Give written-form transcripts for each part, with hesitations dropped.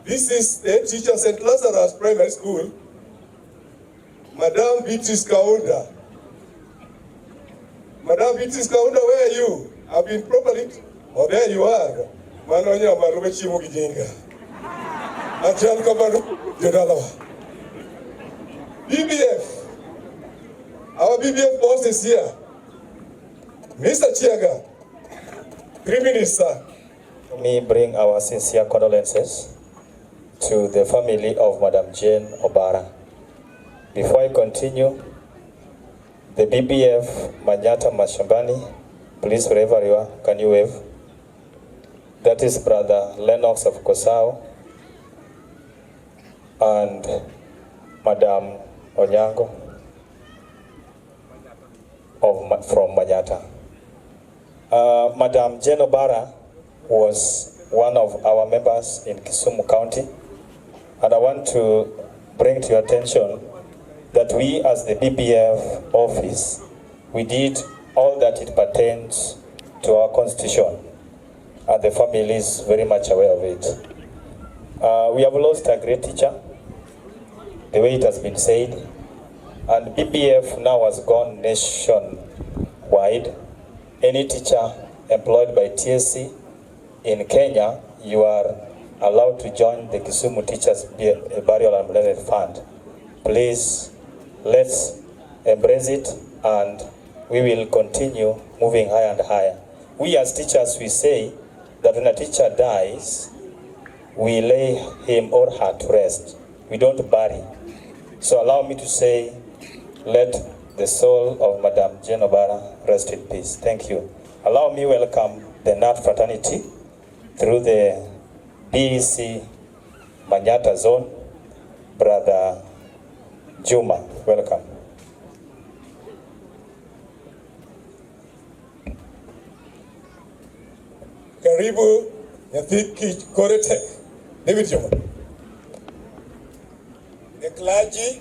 This is the teacher St. Lazarus Primary School, Madam Beatrice Kaunda. Madam Beatrice Kaunda, where are you? I've been properly. Oh, there you are. Manonya Marubechi Mugijinga. Ajal Kabano Jodalawa. BBF. Our BBF boss is here. Mr. Chiaga, Prime Minister. Let me bring our sincere condolences to the family of Madam Jane Obara. Before I continue, the BBF Manyata Mashambani, please wherever you are, can you wave? That is Brother Lennox of Kosao and Madam Onyango from Manyata. Madam Jane Obara was one of our members in Kisumu County, and I want to bring to your attention that we as the BBF office, we did all that it pertains to our constitution, and the family is very much aware of it. We have lost a great teacher, the way it has been said, and BBF now has gone nationwide. Any teacher employed by TSC in Kenya, you are allowed to join the Kisumu Teachers Burial and Memorial Fund. Please, let's embrace it, and we will continue moving higher and higher. We as teachers, we say that when a teacher dies, we lay him or her to rest. We don't bury. So allow me to say, let the soul of Madam Jane Obara rest in peace. Thank you. Allow me welcome the NAT fraternity through the BEC Manyata zone, Brother Juma. Welcome. Karibu Yathiki Koretek. David Juma. The clergy,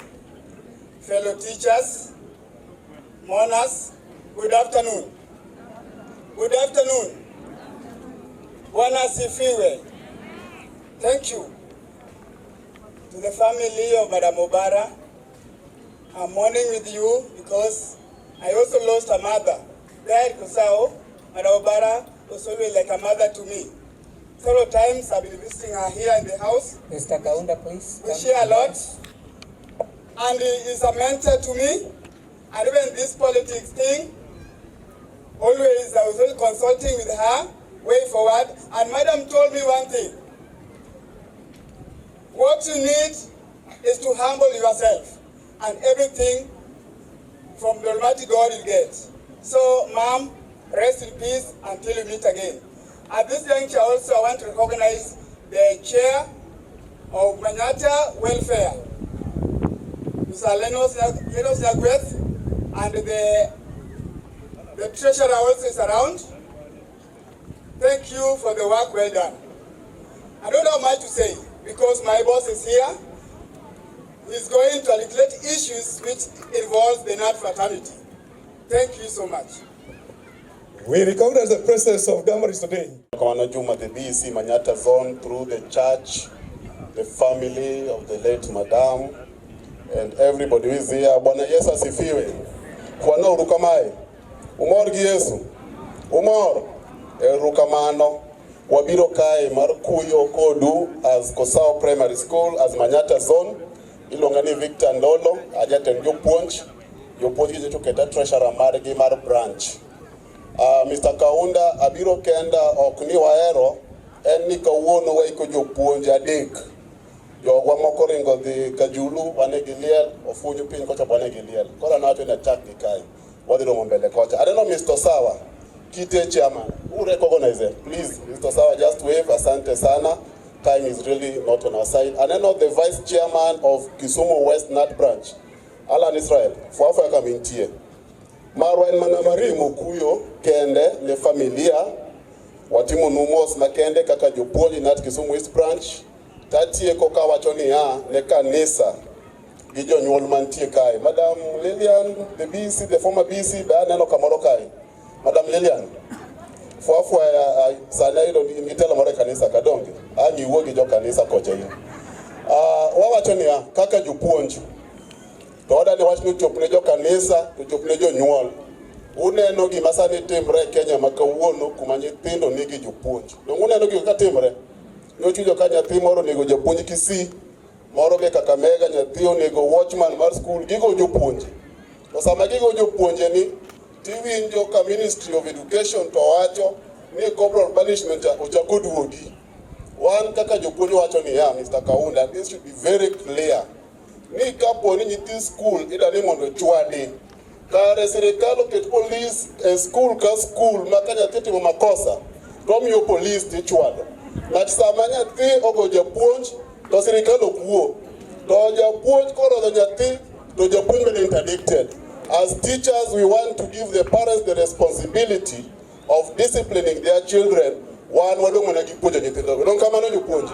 fellow teachers, mourners, good afternoon. Good afternoon. Bwana asifiwe. Thank you to the family of Madam Obara. I'm mourning with you because I also lost a mother. There at Kosao, Madam Obara was always like a mother to me. Several times I've been visiting her here in the house. Mr. Kaunda, please. We share a lot. And he is a mentor to me. And even this politics thing, always I was always consulting with her, way forward. And Madam told me one thing. What you need is to humble yourself, and everything from the Almighty God you get. So, Mom, rest in peace until we meet again. At this juncture also, I want to recognize the chair of Manyata Welfare, Mr. Lenos Nyagweth, and the treasurer also is around. Thank you for the work well done. I don't have much to say because my boss is here. He's going to articulate issues which involve the NAT fraternity. Thank you so much. We recognize the presence of Damaris today. Kawana Juma, the BEC Manyata zone, through the church, the family of the late Madam, and everybody who is here. Bwana Yesu asifiwe. Kwana urukamai. Umor gi Yesu. Umor. Erukamano. Wabiro kai markuyo kodu as Kosao Primary School, as Manyata zone. Ilongani Victor Ndolo, ajaten jopuonj. Jopuonj gi choketa treasurer margi mar branch. Mr. Kaunda, abiro kenda okni waero, en ni kawuono waiko jopuonj adek. Jogwa moko ringo dhi Kajulu, wane giliel, ofunyu piny kocha wane giliel. Kora nato ina chak di kai, wadiro mbele kocha. I don't know, Mr. Sawa, Kite chairman, who recognize it? Please, Mr. Sawa, just wave, asante sana. Time is really not on our side. And then the vice chairman of Kisumu West NAT branch, Alan Israel, for Africa Mintie. Marwan Manamari Mukuyo, Kende, le familia, watimu numos na Kende kaka jopuonji NAT Kisumu West branch, tatie koka wachoni ya, ne kanisa, gijo nyolmantie kai. Madam Lilian, the BC, the former BC, Bayanelo Kamorokai. Madam Lilian, Fuafua ya sana hilo nitela mora kanisa kadonge. Ani uogi jo kanisa kocha hiyo. Wawacho ni kaka jupuonjo. To oda ni wach ni chopne jo kanisa, to chopne jo nyuol. Uneno gima sani timre Kenya makawuono kuma nyithindo nigi jopuonj. Donge uneno gima timre. Nochujo ka nyathi moro nego japuonj Kisii, moro be Kakamega nyathi onego watchman mar school, gigo jopuonje. To sama gigo jopuonje ni tiwinjo ka Ministry of Education to wacho ni corporal punishment ochako duogi. Wan kaka jopuonje wacho ni Mr. Kaunda, this should be very clear. Ni kapo ni nyithi school idani mondo chwadi. Kare serikal oket police school ka school maka nyathi timo makosa, to miyo police tichwado. But sama nyathi ogo japuonj to serikal okuo. To japuonj koro nyathi to japuonj bende interdicted. As teachers, we want to give the parents the responsibility of disciplining their children. One wadong gipuonjo nyithindo. Don't come on jopuonj.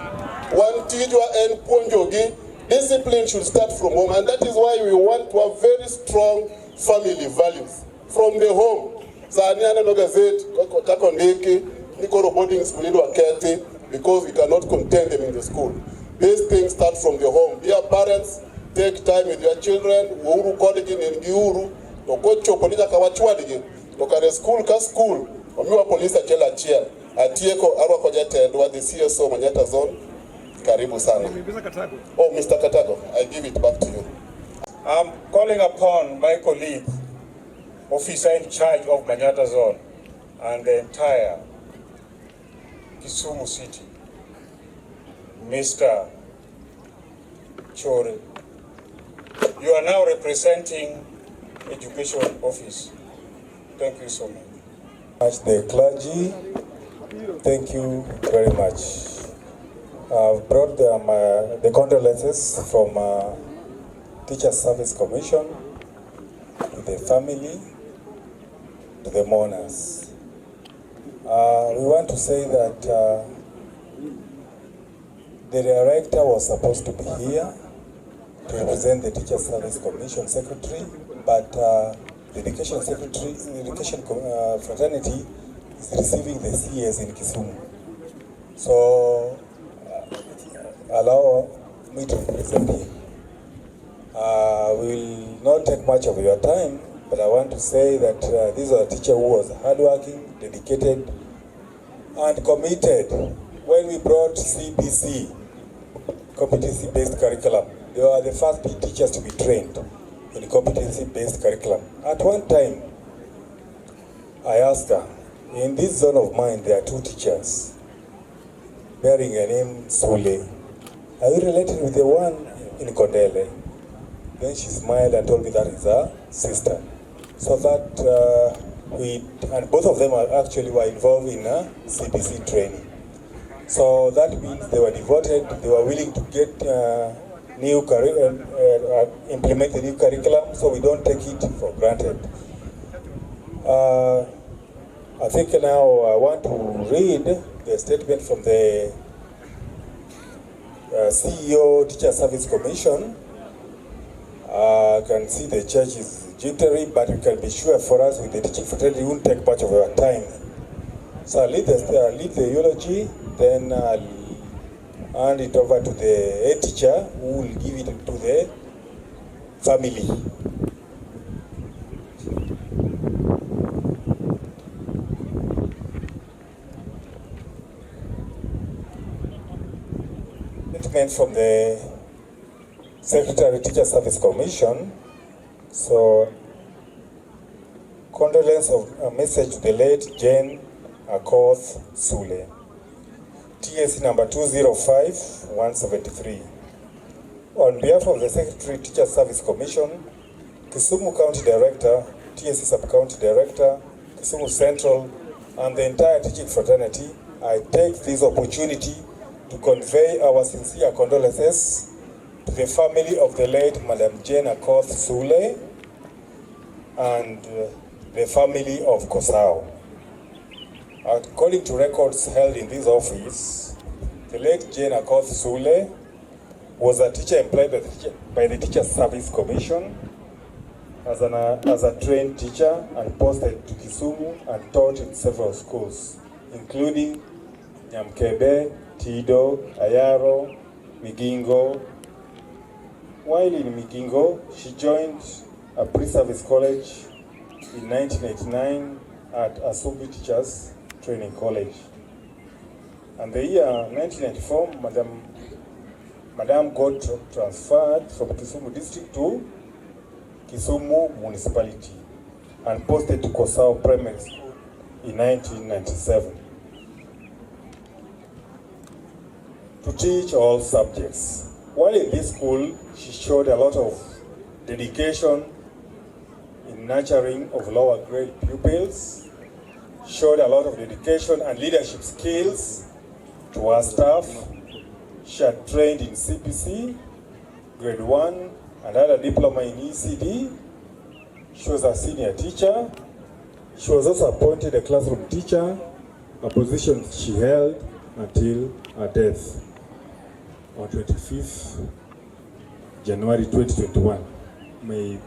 One tijwa en puonjogi. Discipline should start from home, and that is why we want to have very strong family values from the home. Saniana no gazette, tako ndiki, nikoro boarding school ido aketi, because we cannot contain them in the school. These things start from the home. Dear parents, take time with your children. Uru kodigi nengiuru, to kocho polisa kawachwadigi, to kare school ka school, omiwa polisa chela chiel. Atieko arwa kojete edwa the CSO Manyata Zone. Karibu sana. Oh, Mr. Katago, I give it back to you. I'm calling upon my colleague, officer in charge of Manyata Zone and the entire Kisumu City, Mr. Chore. You are now representing Education Office. Thank you so much. The clergy, thank you very much. I've brought them the condolences from Teachers Service Commission to the family, to the mourners. We want to say that the director was supposed to be here to represent the Teachers Service Commission Secretary, but the Education Secretary, the Education Fraternity is receiving the CS in Kisumu. So allow me to represent him. We will not take much of your time, but I want to say that this is a teacher who was hardworking, dedicated, and committed. When we brought CBC, competency-based curriculum, they were the first teachers to be trained in competency-based curriculum. At one time, I asked her, in this zone of mine, there are two teachers bearing a name Sule. Are you related with the one in Kondele? Then she smiled and told me that is her sister. So that and both of them actually were involved in CBC training. So that means they were devoted, they were willing to get implement the new curriculum, so we don't take it for granted. I think now I want to read the statement from the CEO Teacher Service Commission. I can see the church is jittery, but you can be sure for us with the teaching fraternity, it won't take much of our time. So I'll lead the eulogy, then I'll hand it over to the head teacher who will give it to the family. Statement from the Secretary Teacher Service Commission. So, condolence of a message to the late Jane Akoth Sule. TSC number 205-173. On behalf of the Secretary Teacher Service Commission, Kisumu County Director, TSC Sub-County Director, Kisumu Central, and the entire teaching fraternity, I take this opportunity to convey our sincere condolences to the family of the late Madam Jane Akoth Sule and the family of Kosao. According to records held in this office, the late Jane Akoth Sule was a teacher employed by the Teacher Service Commission as a trained teacher and posted to Kisumu and taught in several schools, including Nyamkebe, Tido, Ayaro, Migingo. While in Migingo, she joined a pre-service college in 1989 at Asubi Teachers Training College. And the year 1994, Madam got transferred from Kisumu district to Kisumu municipality and posted to Kosao Primary School in 1997 to teach all subjects. While in this school, she showed a lot of dedication in nurturing of lower grade pupils, showed a lot of dedication and leadership skills to her staff. She had trained in CPC, grade 1, and had a diploma in ECD. She was a senior teacher. She was also appointed a classroom teacher, a position she held until her death on 25th January 2021. May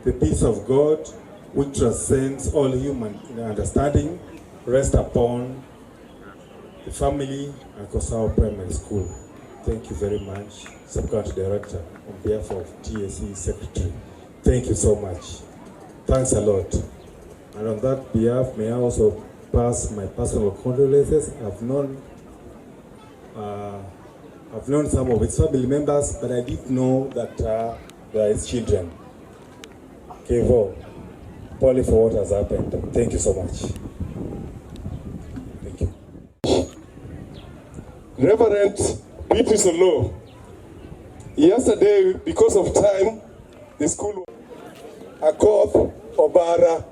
the peace of God, which transcends all human understanding, rest upon the family and Kosao Primary School. Thank you very much, Sub-County Director, on behalf of TSC Secretary. Thank you so much. Thanks a lot. And on that behalf, may I also pass my personal condolences. I've known some of its family members, but I didn't know that they are his children. Kevo, Polly, for what has happened. Thank you so much. Thank you. Reverend Beatrice Olo. Yesterday, because of time, the school Akoth Obara.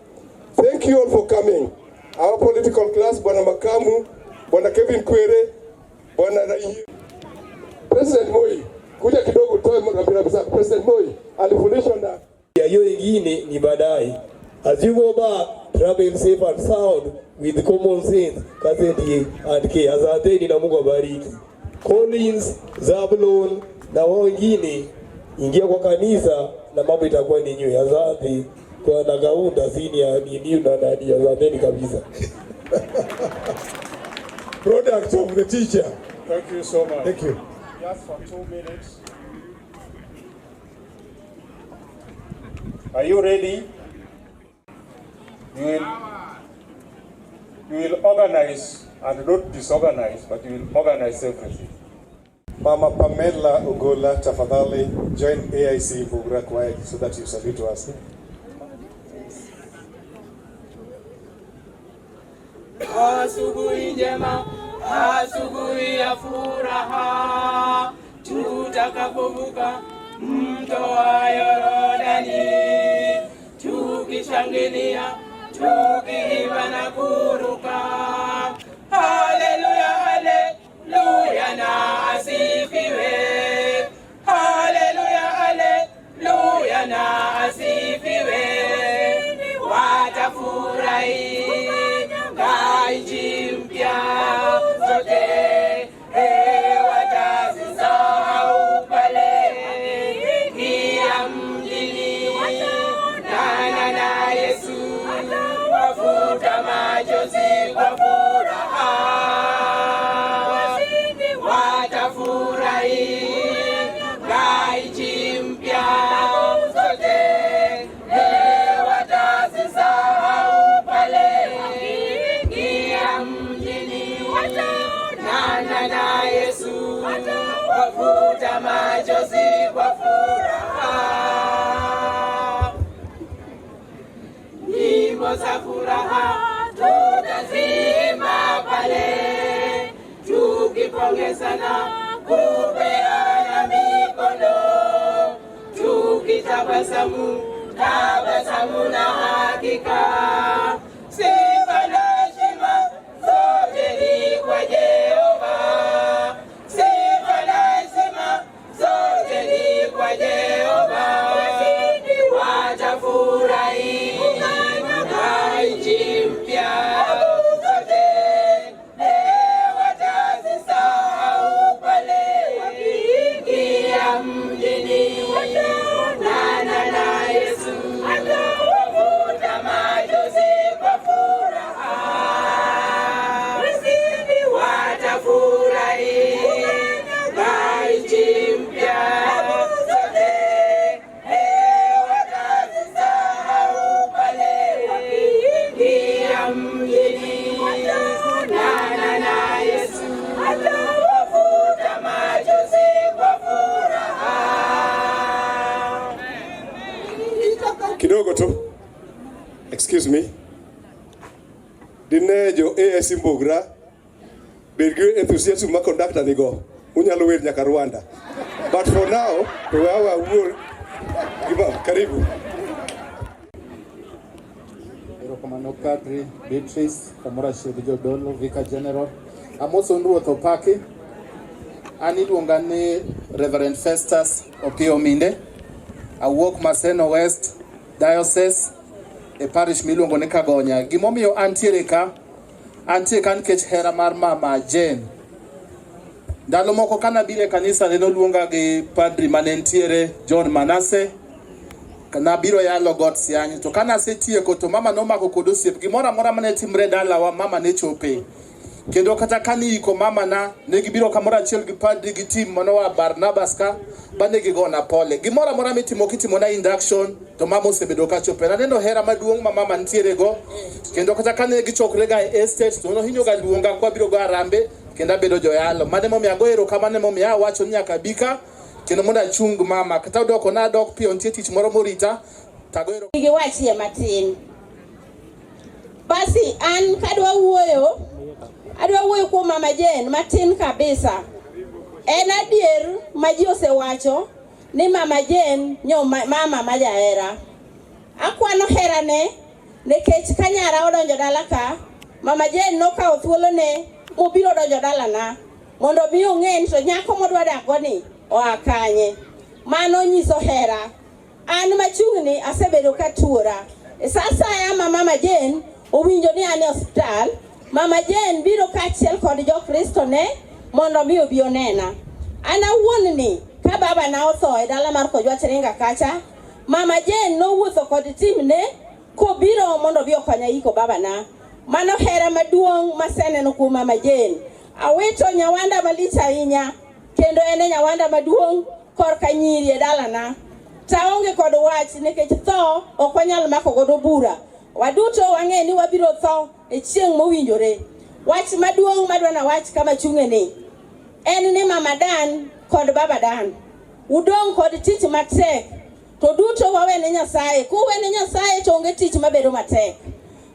Thank you all for coming. Our political class, Bwana Makamu, Bwana Kevin Kwere, Bwana Rai. President Moi, kuja kidogo toe mkabila bisa. President Moi alifundishwa na hiyo ingine ni baadaye. As you go back, travel safe and sound with common sense. Kazeti and K. Asanteni na Mungu abariki. Collins, Zabulon na wengine ingia kwa kanisa na mambo itakuwa ni nywe. Asante kwa nagaunda senior ni na nani. Asanteni kabisa. product of the teacher. Thank you so much. Thank you. Just for 2 minutes. Are you ready? You will organize and not disorganize, but you will organize everything. Mama Pamela Ugola, tafadhali join AIC Bugura Choir so that you salute us. Asubuhi njema, asubuhi ya furaha, tutakapovuka mto wa Yordani, tukishangilia, tukiimba na kuruka. Haleluya, haleluya na asifiwe. Haleluya, haleluya na asifiwe. Watafurahi nchi mpya zote, watazisahau pale kia mjini. Na Yesu wafuta machozi kwa furaha, watafurahi nchi mpya zote, watazisahau pale na Yesu wafuta machozi kwa furaha. Nyimbo za furaha tutazimba pale, tukipongezana, kupeana mikono, tukitabasamu, tabasamu na hakika. Sifa na heshima zote ni kwa Jehova. Sifa na heshima zote ni kwa Jehova. Watafurahi nchi mpya zote, watazisahau pale AIC Mbugra, bed gi enthusiasm ma conductor nigo, unyalo wer nyaka Rwanda. But for now, to our work, karibu. Erokamano Kadri, Beatrice, Kamora Shedi Jodolo, Vicar General. Amoso Nruoth Opaki. An iluonga ni Reverend Festus Opiyo Minde. Awuok Maseno West Diocese, e parish miluongo ni Kagonya. Gimomiyo antiere ka nikech hera mar Mama Jane. Ndalo moko kanabire kanisa ne noluonga gi padri mane ntiere John Manase. Kanabiro yalo got siany. To kana setieko to mama nomako kod osiep. Gimoro amora mane timre dalawa mama ne chope. Kendo kata kani iko mama na ne gibiro kamoro achiel gi padri gi team manowa Barnabas ka bane gigona pole. Gimoro amora mitimo kitimo na induction to mama osebedo ka chope. Na neno hera maduong' ma mama ntiere go. Kendo kata kane gichokre ga estate to no hinyo ga luonga kwa biro ga Arambe kenda bedo joyalo. Mane momi agoero kamane momi awacho nyaka bika kendo mondo achung mama kata doko na dok pio ntie tich moro morita tagoero igi wachie matin. Basi an kadwa wuoyo kuom Mama Jane matin kabisa. En adier ma ji osewacho ni Mama Jane mama ma jahera. Akwano herane nikech ka nyara odonjo dala ka, Mama Jane nokawo thuolone mobiro donjo dalana mondo mi ong'e ni to nyako modwa dakgo ni oa kanye. Mano nyiso hera. An machung'ni asebedo ka tuora. Sa asaya ma Mama Jane owinjo ni an e osiptal, Mama Jane biro kaachiel kod jokristo ne mondo mi obi onena. An awuon ni ka baba na otho e dala mar Kojwach Ringa kacha, Mama Jane nowuotho kod tim ne kobiro mondo bi okonya iko baba na. Mano hera maduong' maseneno kuom Mama Jane. Awito nyawanda malich ahinya kendo ene nyawanda maduong' korka nyiri e dala na. Taonge kod wach nikech tho ok wanyal mako godo bura. Waduto wang'e ni wabiro tho e chieng' mowinjore. Wach maduong' madwana wach kama chung'e ni en ni Mama Dan kod Baba Dan udong kod tich matek, to duto wawene Nyasaye. Kuwene Nyasaye to onge tich mabedo matek.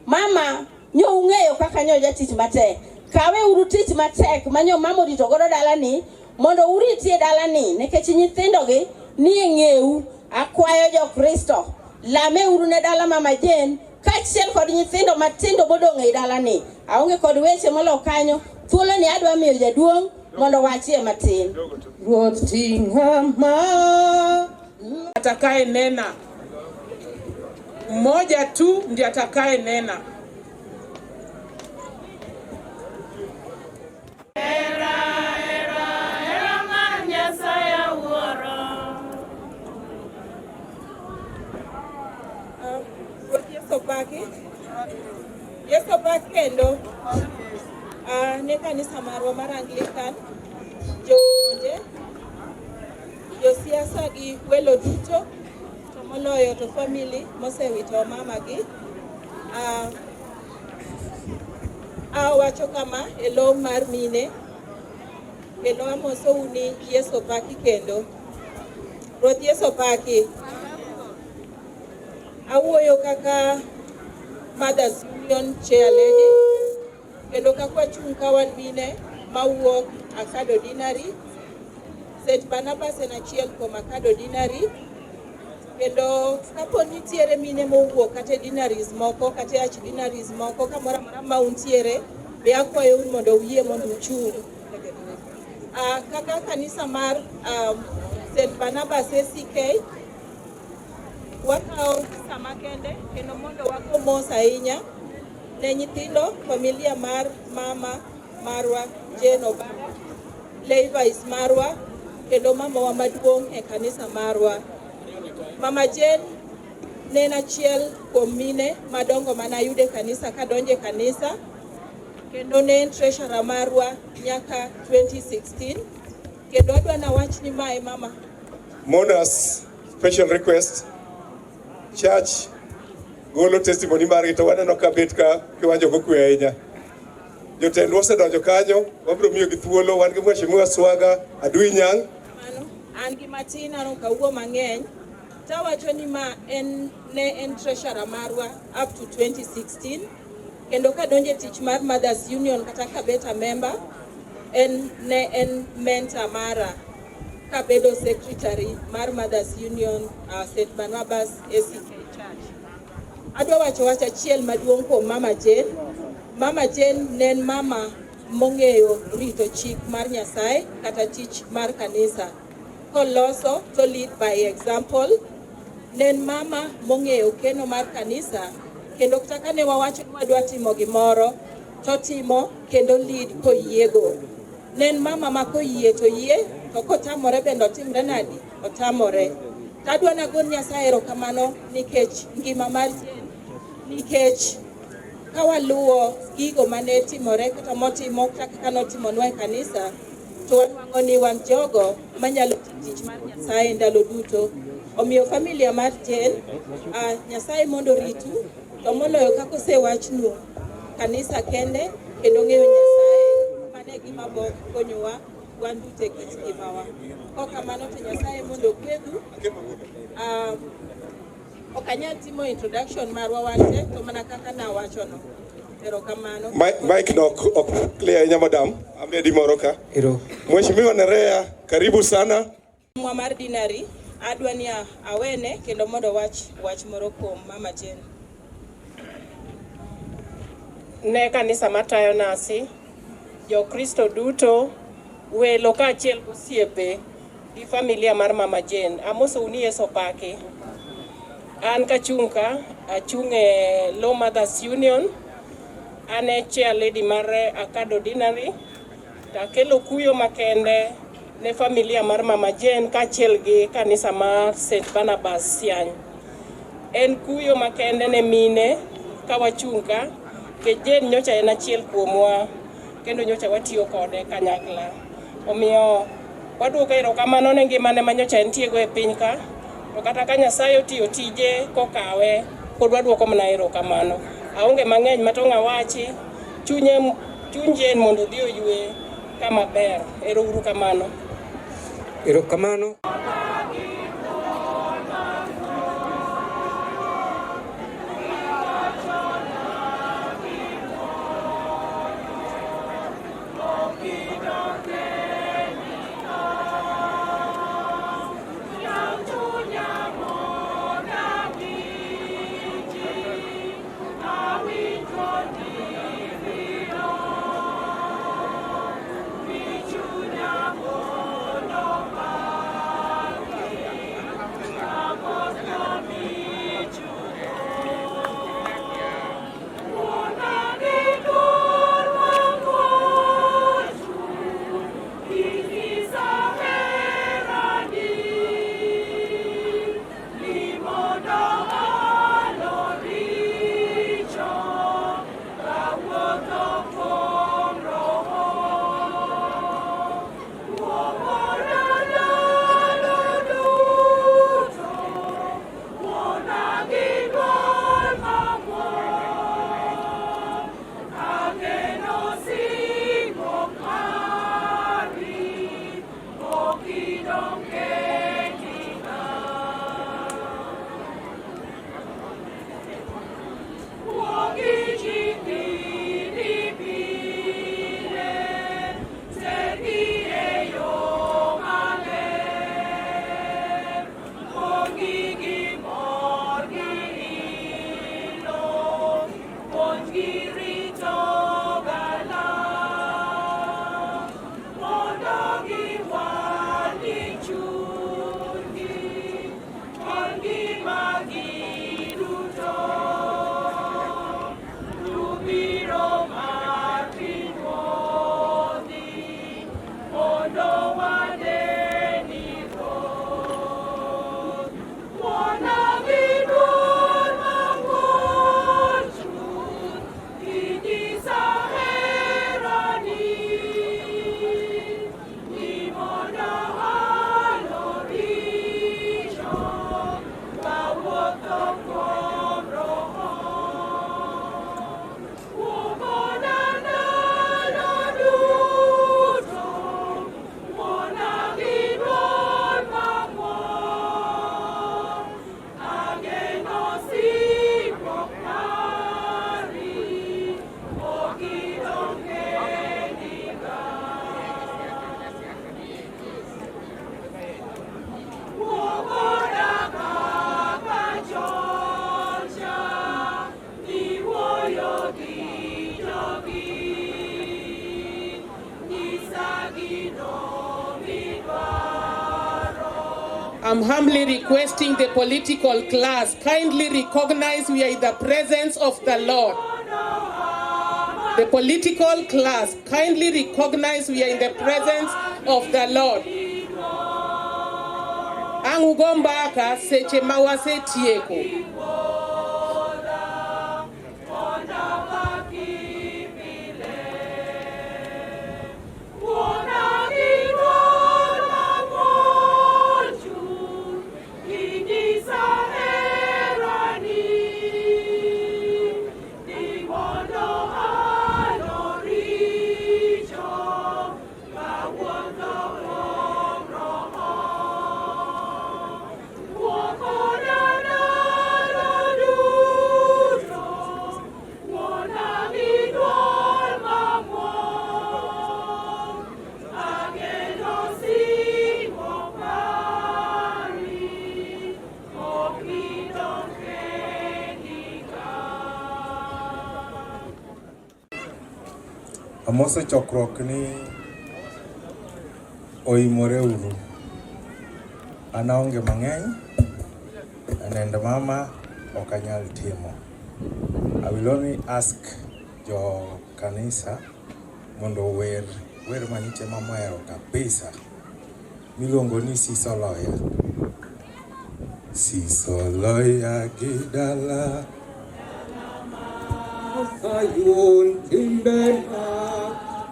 Mama nyo ung'eyo kaka nyo jatich matek. Kawe uru tich matek manyo mama orito godo dalani mondo uritie dalani nikech nyithindogi ni e ng'eu. Akwayo jokristo lame uru ne dala Mama Jane kaachiel kod nyithindo matindo modong' e dalani. Aonge kod weche molo kanyo, thuolo ni adwa miyo jaduong' mondo wachie matin. Ruoth ting'ama atakaye nena, mmoja tu ndiye atakaye nena. Yeso paki kendo ne kanisa marwa mar Anglican, jomonje, josiasa gi welo duto to moloyo to family mosewito mama gi. Awacho kama e lo mar mine kendo amoso uni Yeso paki kendo. Ruoth Yeso paki. Awuoyo kaka Mothers Union Chair Lady kendo kakwa chung' kawan mine mawuok Akado Dinari, St. Barnabas en achiel kuom Akado Dinari, kendo kapo nitiere mine mowuok kata dinaries moko kata arch dinaries moko kamoro amora ma untiere, be akwayo mondo uyie mondo uchung'. Kaka kanisa mar St. Barnabas ACK wakao sama kende kendo mondo wako mos ahinya ne nyithindo familia mar mama marwa Jane Obara, Levi's marwa kendo mama wa maduong' e kanisa marwa. Mama Jane ne en achiel kuom mine madongo manayude kanisa kadonje kanisa kendo ne en treasurer marwa nyaka 2016 kendo adwa na wach ni mae mama. Mona's special request church golo testimony mari to waneno ka bet ka kiwanjo kokwe ahinya. Jotendwa osedonjo kanyo, wabiro miyo gi thuolo. Wan gi Mheshimiwa Swaga Adui Nyang'. An gi matin aro kawuo mang'eny. Tawacho ni ma ne en treasurer marwa up to 2016 kendo kadonje tich mar Mothers Union kata kabeta member, ne en mentor mara kabedo secretary mar Mothers Union St. Barnabas ACK Church. Adwa wacho wach achiel maduong' kuom Mama Jane. Mama Jane ne en mama mong'eyo rito chik mar Nyasaye kata tich mar kanisa. Koloso to lead by example. Ne en mama mong'eyo keno mar kanisa, kendo kata kane wawacho ni wadwa timo gimoro to timo kendo lead koyiego. Ne en mama ma koyie to yie, to kotamore bende otimre nadi, otamore. Tadwa nagon Nyasaye erokamano nikech ngima mar Jane, nikech kawaluwo gigo mane timore kata motimo kaka notimonwa e kanisa, to wanwang'o ni wan jogo manyalo tich mar Nyasaye ndalo duto. Omiyo familia mar Jane, Nyasaye mondo ritu, to moloyo kaka osewachnu, kanisa kende kendo ng'eyo Nyasaye mane gima konyowa wan duto e kit ngimawa. Kokamano to Nyasaye mondo gwedhu. Ok anyal timo introduction marwa wante to mana kaka nawachono. Erokamano. Mike ok clear ahinya madam. Amedi moro ka. Mheshimiwa Nerea, karibu sana. Mwa mar dinari adwa ni awene kendo mondo wach moro kuom Mama Jane. Ne kanisa matayo nasi, jo Kristo duto, welo kaachiel gosiepe gi familia mar Mama Jane. Amoso uni Yeso paki. An kachung' ka, achung' e Law Mothers Union. An e chair lady mar Akado Dinari. Takelo kuyo makende ne familia mar Mama Jane kaachiel gi kanisa mar St. Barnabas Siany. En kuyo makende ne mine kawachung' ka, ke Jane nyocha en achiel kuomwa, kendo nyocha watiyo kode kanyakla. Omiyo waduoko erokamano ne ngimane manyocha entiego e piny ka, to kata ka Nyasaye otiyo tije kokawe, pod waduoko mana erokamano. Aonge mang'eny matong' awachi, chuny Jane mondo odhi oyue kama ber. Ero kamano. Erokamano. I'm humbly requesting the political class kindly recognize we are in the presence of the Lord. The political class kindly recognize we are in the presence of the Lord. Angugombaka seche mawase tieko. Amoso chokruok ni oimore uru. An aonge mang'eny, anend mama okanyal timo. I will only ask jo kanisa mondo wer maniche mamohero kabisa miluongo ni Siso Loya. Siso Loya gidala Ayun timbena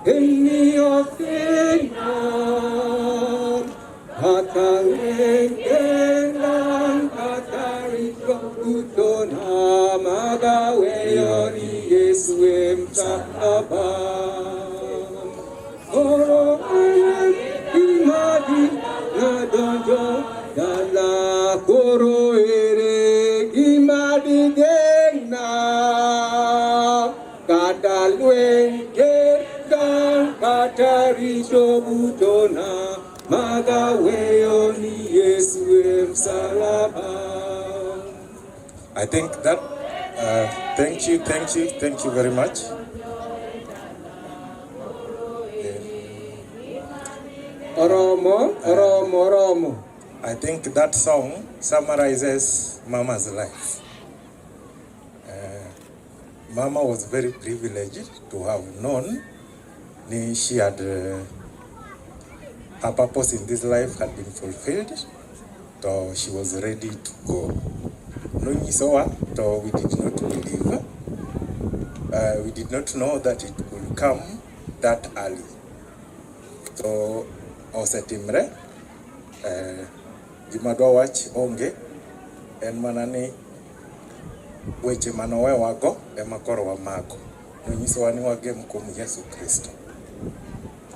eni ofina Hatangengenan katariko utona magaweyoni Yesu msalabam Oro ayan imadi nadonjo dala koro ere imadi gena Katarisho butona magaweyoni Yesu msalaba. I think that thank you very much. Oromo. I think that song summarizes Mama's life. Mama was very privileged to have known she had her purpose in this life had been fulfilled, so she was ready to go. No, so we did not believe. We did not know that it would come that early. So osetimre gimadwa wach onge en manani weche manowe wago ema koro wamako. Nonyisowa ni wagem kuom Yesu Kristo.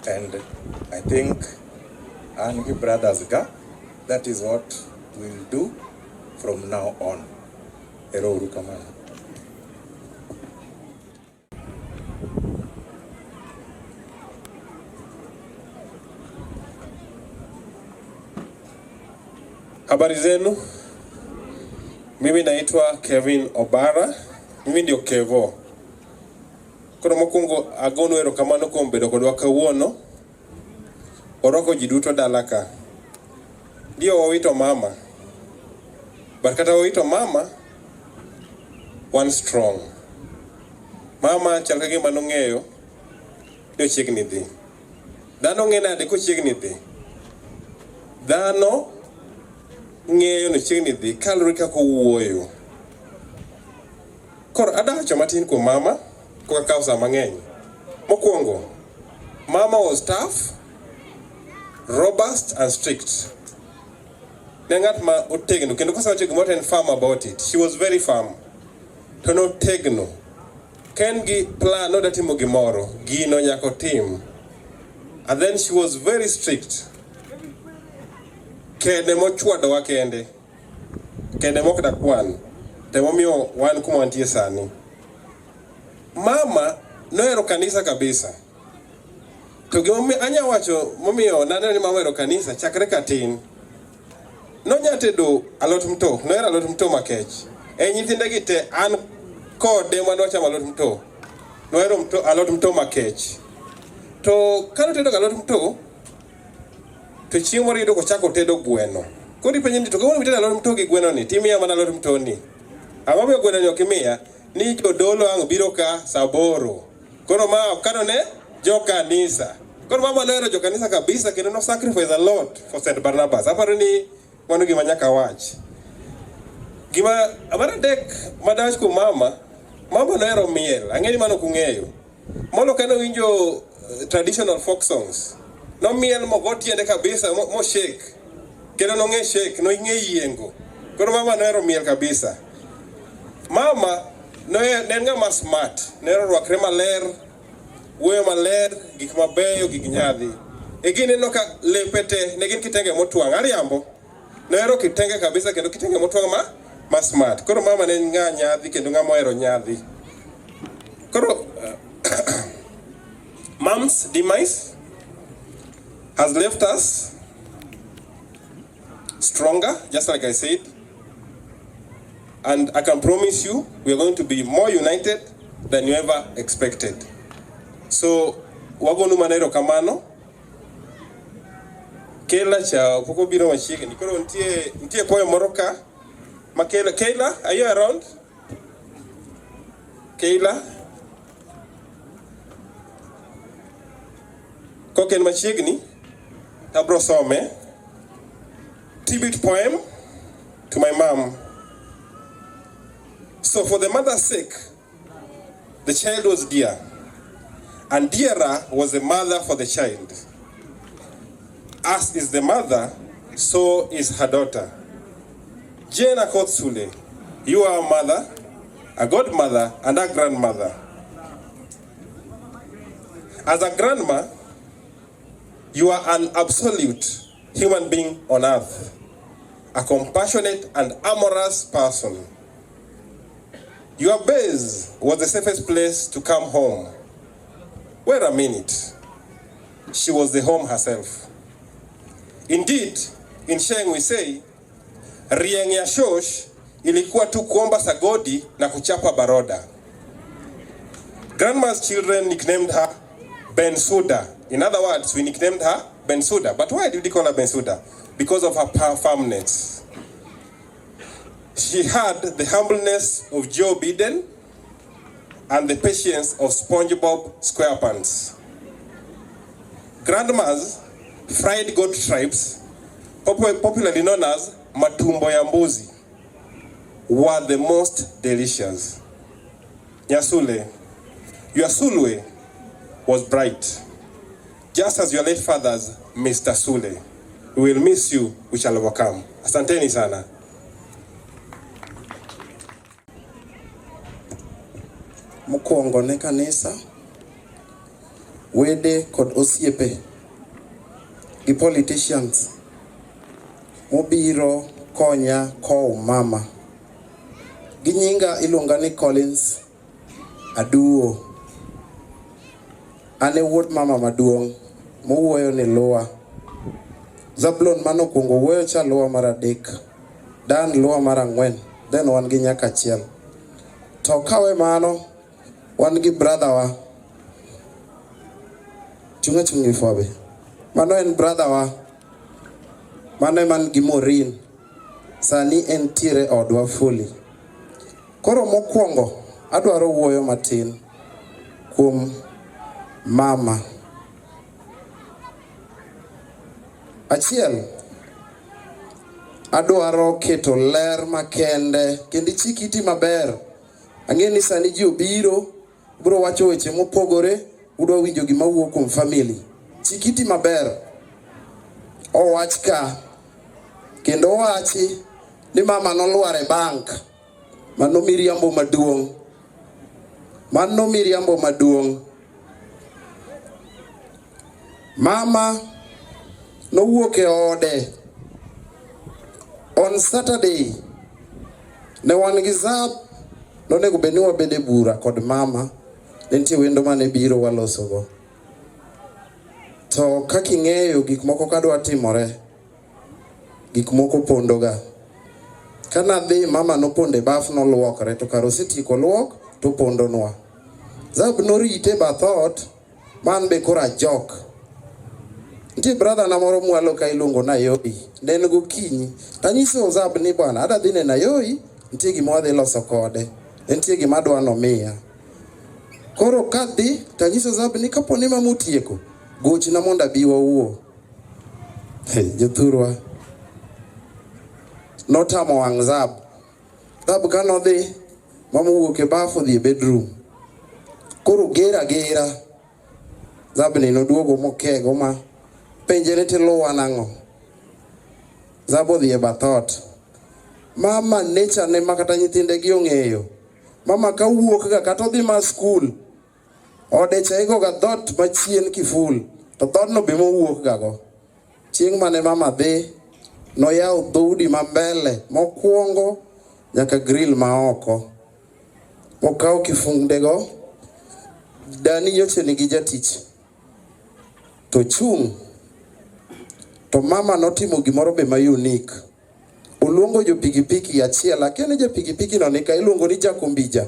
And I think Angi brothers ga, that is what we'll do from now on. Ero uru kamano. Habari zenu, mimi naitwa Kevin Obara, mimi ndio Kevo. Kono mokungo agonu erokamano kuom bedo kodwa kawuono. Oroko ji duto dalaka. Ndio wawito mama. Barkata wawito mama one strong. Mama chal ka gima nong'eyo ni chiegni dhi. Dhano ng'e nade ko chiegni dhi. Dhano ng'eyo ni chiegni dhi kalore kaka owuoyo. Koro adawacho matin kuom mama koka kawo saa mang'eny. Mokwongo, mama was tough, robust and strict. Ne ng'at ma otegno kendo kosewacho gimoro en firm about it. She was very firm. To notegno. Ken gi plan no datimo gimoro, gino nyaka otim. And then she was very strict. Kende mochwadowa kende. Kende mok dakwan. Temomiyo wan kuma wantie sani. Mama nohero kanisa kabisa. To gimomiyo anya wacho momiyo naneno ni mama ohero kanisa chakre katin. Nonyatedo alot mto, nohero alot mto makech. Nyithinde gi te an kode manochamo alot mto. Nohero alot mto makech. To kanotedo alot mto, to chieng' moro yudo kochako tedo gweno. Kodi penyendi to kawuono mitena lor mtoki gweno ni timiya mana lor mtoni. Ang'o miyo gweno ni okimiya ni jodolo ang' biro ka saboro. Koro ma okano ne jokanisa. Koro mama nohero jokanisa kabisa kendo no sacrifice a lot for St. Barnabas. Aparo ni mano gima nyaka wach. Gima amara dek madach ku mama nohero miel. Ang'eni mano kung'eyo. Molo kano winjo traditional folk songs. No miel mogo tiende kabisa mo shake. Kendo no ng'e shake, no ing'e yiengo. Koro mama nohero miel kabisa. Mama ne en ng'ama smart. Nohero rwakre maler, wuoyo maler, gik mabeyo, gik nyadhi. E gini neno ka lepete ne gin kitenge motwang'. Ariambo nohero kitenge kabisa kendo kitenge motwang' ma smart. Koro mama ne ng'a nyadhi kendo ng'ama ohero nyadhi. Koro mom's demise has left us stronger, just like I said. And I can promise you, we are going to be more united than you ever expected. So, wagonu manero kamano. Kela cha poko biro machiegni. Koro ntie poyo moro ka. Kayla, are you around? Kayla? Koken machiegni. Tabro some. Tribute poem to my mom. So for the mother's sake, the child was dear. And dearer was the mother for the child. As is the mother, so is her daughter. Jane Akoth Sule, you are a mother, a godmother, and a grandmother. As a grandma, you are an absolute human being on earth, a compassionate and amorous person. Your base was the safest place to come home. Wait a minute. She was the home herself. Indeed, in Sheng we say, Rieng ya shosh ilikuwa tu kuomba sagodi na kuchapa baroda. Grandma's children nicknamed her Bensuda. In other words, we nicknamed her Bensuda. But why did we call her Bensuda? Because of her firmness. She had the humbleness of Joe Biden and the patience of SpongeBob SquarePants. Grandma's fried goat stripes, popularly known as matumbo ya mbuzi, were the most delicious. Nyasule, your Sulwe was bright, just as your late father's Mr. Sule. We will miss you, we shall overcome. Asanteni sana. Mokwongo ne kanisa, wede kod osiepe, gi politicians, mobiro konya kow mama. Gi nyinga iluonga ni Collins Aduo. Ane wuod mama maduong' mowuoyo ni Lua. Zablon manokwongo wuoyo cha Lua mar adek. Dan Lua mar ang'wen. Then wan gi nyaka achiel. To kawe mano, wan gi brother wa. Chungi fobe. Mano en brother wa. Mano man gi Maureen. Sani en tiere odwa fully. Koro mokwongo, adwaro wuoyo matin kuom mama. Achiel, adwaro keto ler makende, kendi chikiti maber. Ang'eni sani ji obiro, bro wacho weche mopogore, udwa winjo gima wuok kuom family. Chikiti maber. Owach ka, kendo wachi ni mama nolwar e bank. Mano miriambo maduong'. Mano miriambo maduong'. Mama nowuok e ode. On Saturday, ne wan gi zap, nonego bed ni wabede bura kod mama, nitie wendo mane biro walosogo. To kaking'eyo gik moko kadwa timore, gik moko pondoga. Kanadhi mama noponde baf noluokre, to karo setieko luok to pondonwa. Zab norite bathot, man be kora jok. Ntie brother na moro mwalo ka iluongo Nayoi. Nen gokinyi. Tanyiso Zab ni bwana ada dhi ne Nayoi, ntie gima wadhi loso kode. Ntie gima adwa nomiya. Koro kadhi tanyiso Zab ni kapo ni mamutieko. Gochna mondo abi wawuo. Jothurwa. Notamo wang' Zab. Zab kanodhi mama wuok e bafu dhi e bedroom. Koro gera. Zab ni noduogo mokego ma penjere tiluwa nang'o. Zab odhi e bathot. Mama nature ne makata nyithinde gi ong'eyo. Mama kawuok ga kata odhi ma school. Ode chaigo ga dhot machien kiful. To dhot no be mowuok ga go. Chieng' mane mama dhi noyawo dhoudi ma mbele mokwongo nyaka grill ma oko. Mokawo kifunde go. Dani nyoche nigi jatich. To chung. To mama notimo gimoro be ma unique. Uluongo jo pikipiki achiel. Lakini jo pikipiki no nika iluongo ni Jakombija.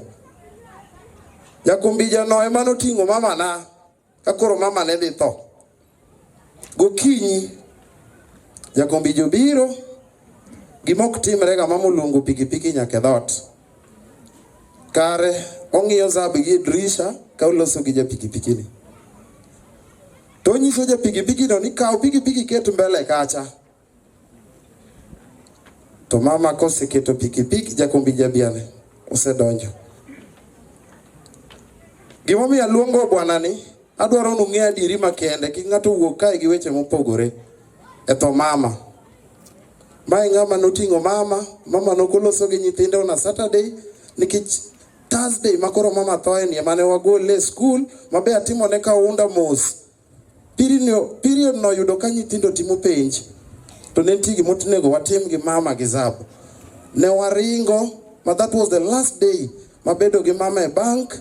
Jakombija no ema noting'o mama na. Kakoro mama ne dhi tho. Gokinyi. Jakombija obiro. Gimok timre ga mama uluongo pikipiki nyaka dhot. Kare ong'iyo Zab gi drisha ka oloso gi ja pikipiki ni. To nyiso ja pikipiki no ni kaw pikipiki ket mbele kacha. To mama koseketo pikipiki Jakombija biane osedonjo. Gimomiyo aluongo bwana ni adwaro nung'e adiri makende ki ng'ato wuok kae gi weche mopogore e tho mama. Mae ng'ama noting'o mama nokoloso gi nyithinde na Saturday nikech Thursday makoro mama thoe ni mane wagole e school mabe atimo ne kaunda mos. Period no yudo ka nyithindo timo penj. To ne nitie gima onego watim gi mama gi Zab. Ne waringo, but that was the last day mabedo gi mama e bank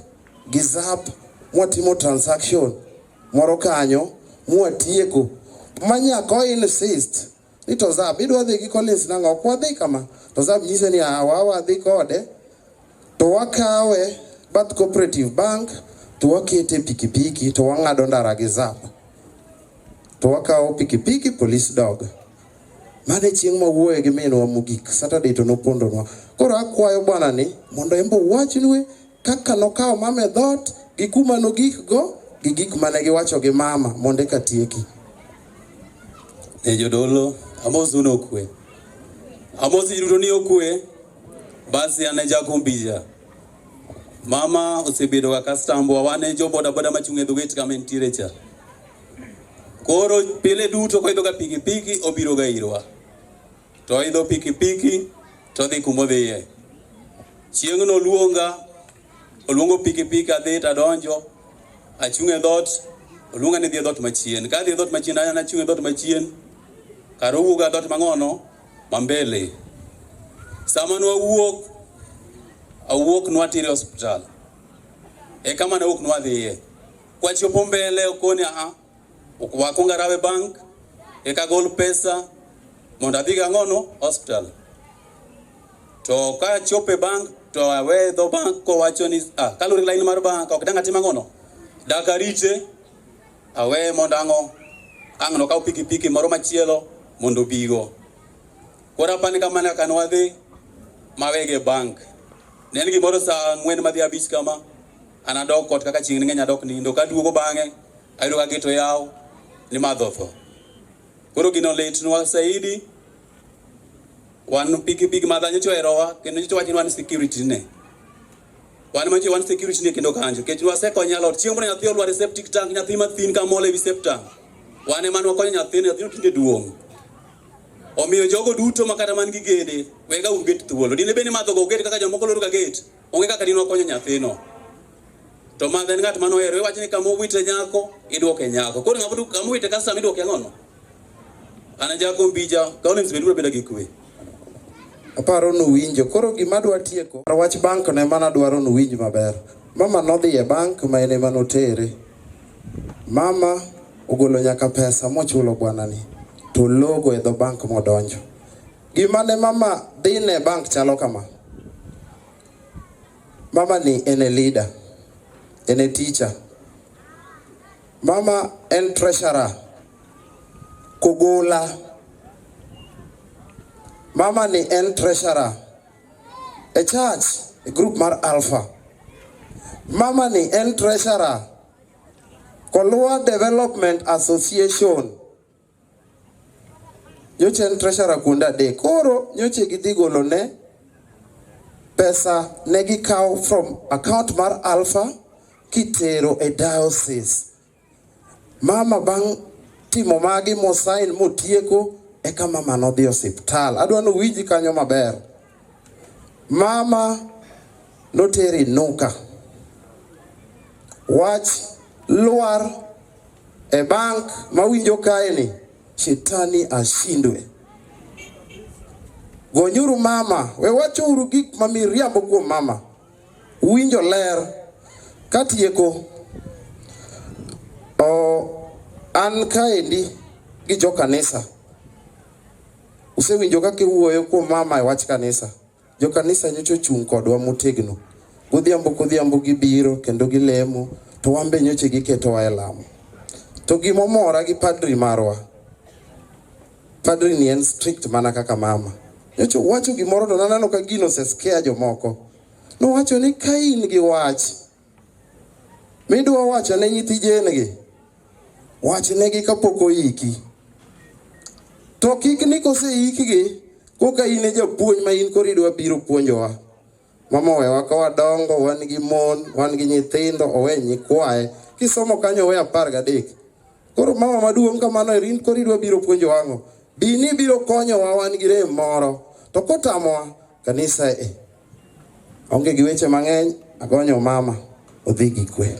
gi Zab mwatimo transaction moro kanyo mwatieko. Manyako insist ni to Zab idwa dhi gi Collins nang'o ok wadhi kama. To Zab nyise ni wadhi kode. To wakawe Bath Cooperative Bank to wakete pikipiki to wang'ado ndara gi Zab. To wakawo pikipiki police dog. Mane chieng' mawuoye gi minwa mogik Saturday to nopondonwa. Koro akwayo bwana ni mondo embo wachnwe kaka nokawo mama e dhot gi kuma nogik go gi gik mane giwacho gi mama mondo eka tieki. Jodolo amosi uno okwe. Amosi jiruto ni okwe. Basi ane Jakombija. Mama osebedo ga customer wane jo boda machung' e dhogeti kama entiere cha. Koro pile duto ko idho ga pikipiki obiro ga irwa. To idho pikipiki to dhi kuma dhiye. Chieng' no oluongo pikipiki adhi tadonjo achung' e dhot oluonga ni dhi e dhot machien. Ka dhi e dhot machien ana achung' e dhot machien. Karo wuok ga dhot mang'ono mambele. Sama no awuok nwatire hospital. E kama na wuok nwadhiye. Kwa chopo mbele okoni wakonga rawe bank eka gol pesa mondo adhi gang'ono hospital. To ka chope bank to awe dho bank ko wacho ni kalure line mar bank ok danga tima ng'ono dakarite awe mondo ang'no ka pikipiki moro machielo mondo bigo. Kora pani kama ne kan wadhi mawege bank. Ne en gimoro saa 4 madhi 5 kama anadok kot kaka chieng' ng'eny adok nindo ka duogo bang'e ayudo ka geto yaw ni madhotho. Koro gino litnwa saidi wan pikipiki madhanyo choerowa kendo nyicho wachni wan security ne. Wan security ne kendo kanjo kech wasekonyo alot chieng' moro nyathi olwar septic tank nyathi mathin ka mole wi septic tank. Wan ema wakonyo nyathino tinde duong'. Omiyo jogo duto makata man gi gede wega un get thuolo. Dine beni madho go gede kaka jomoko loro ga gate. Onge kaka dinwa konyo nyathino. To madhe en ng'at mano hero wachni kama owite nyako idwoke nyako. Koro ng'ato kama owite customer idwoke ng'ono. Ana Jakombija Collins beduro beda gi kwe. Aparo no winjo koro gima dwa tieko. Wach bank ne mana dwaro no winj maber. Mama nodhi e bank ma ene manotere. Mama ogolo nyaka pesa mochulo bwana ni. To logo e dho bank modonjo. Gima ne mama dhine bank chalo kama. Mama ni ene leader. Ene teacher. Mama en treasurer. Kogola. Mama ni en treasurer a church, a group mar Alpha. Mama ni en treasurer Kolua Development Association. Nyoche en treasurer kunda de. Koro nyoche gidhi golo ne pesa negi kao from account mar Alpha kitero e diocese. Mama bang timo magi mosain motieko eka mama no dhi osiptal. Adwa no wiji kanyo maber. Mama noteri nuka. Wach luar e bank mawinjo kae ni shetani ashindwe. Gonyuru mama, we wacho uru gik mamiriambo kuom mama. Winjo ler katieko. An kaendi gi jo kanisa. Usewinjo kaka iwuoyo kuom mama e wach kanisa. Jo kanisa nyocho chung kodwa motegno. Godhiambo gibiro kendo gilemo, to wambe nyoche giketowa e lamo. To gimomora gi padri marwa. Padri ni en strict mana kaka mama. Nyocho wacho gimoro to nanano ka gino se scare jomoko. No wacho ni ka in gi wach midwa wacho ne nyithi jengi, wach negi kapok oiki. To kik ni koseikgi koka in e japuonj ma in koro idwa biro puonjowa. Mama wewa ka wadongo, wan gi mon, wan gi nyithindo, owe nyikwaye. Kisomo kanyo owe 13. Koro mama maduong' kamano erin koro idwa biro puonjowa ang'o. Bini biro konyowa wan gi rem moro. To kotamowa kanisa onge gi weche mang'eny, agonyo mama odhi gi kwe.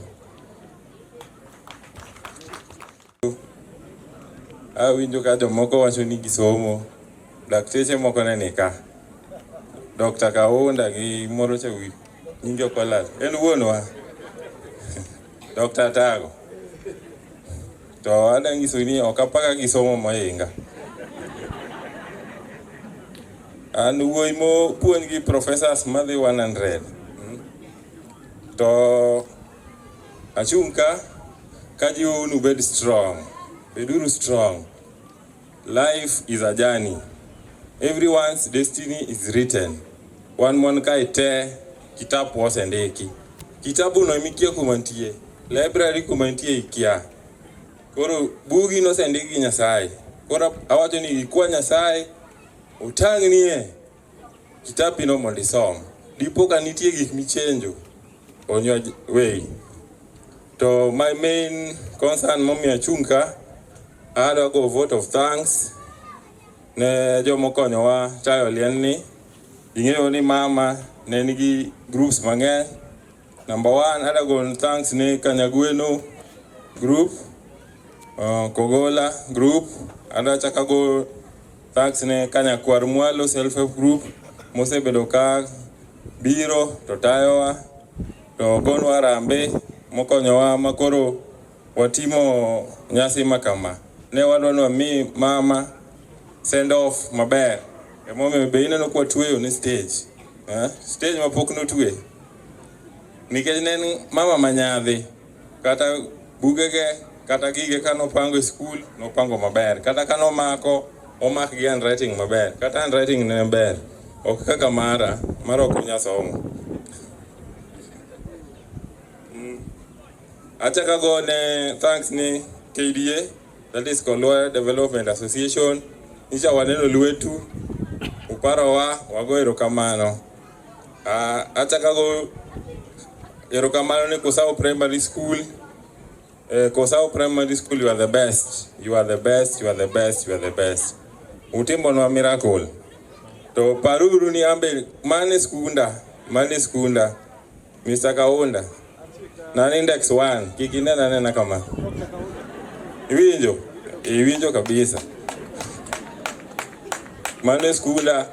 Awinjo ka jomoko wacho ni gisomo, dakteche moko ne nika. Dr. Kaunda gi moro cha nyingi okolal. En wuonwa. Dr. Tago. To ada ngiso ni okapaka gisomo moinga. An wuoy mo puonj gi professors madhi 100. To achunka kaji unu bed strong. Beduru strong. Life is a journey. Everyone's destiny is written. One mon kai te kitabu wasendeki. Kitabu no imikia kumantie. Library kumantie ikia. Koro bugi no sendeki Nyasaye. Koro awacho ni ikuwa Nyasaye utangnie kitabu no mondisom. Dipo ka nitie gik michenjo on your way. To my main concern momi achunka, I had a vote of thanks ne jomo konyowa tayo liel ni. Ing'eyo ni mama ne nigi groups mang'eny. Number 1, I had go thanks ne Kanyagweno group, Kogola group, and I go thanks ne Kanyakwar Mwalo self-help group, mosebedo ka biro to tayowa, to gonwa rambe mokonyowa makoro watimo nyasi makama. Ne wadwano mi mama send off maber. Emome be ineno kwa tweyo ni stage. Stage mapok no twe. Nikech nen mama manyadhi. Kata bugege, kata gige kano pango school, no pango maber. Kata kano omak gi handwriting maber. Kata handwriting ne maber. Ok kaka mara ok nyasomo. Achaka go ne thanks ni KDA, that is Kolua Development Association. Nisha waneno luetu uparowa wago erokamano. Achaka go erokamano ni Kosao Primary School. Kosao Primary School, you are the best. You are the best, you are the best, you are the best. Utimbo no miracle. To paruru ni ambe mane skunda. Mr. Kaunda. Na index 1, kikinena nena kama. Iwinjo kabisa. Mane skula,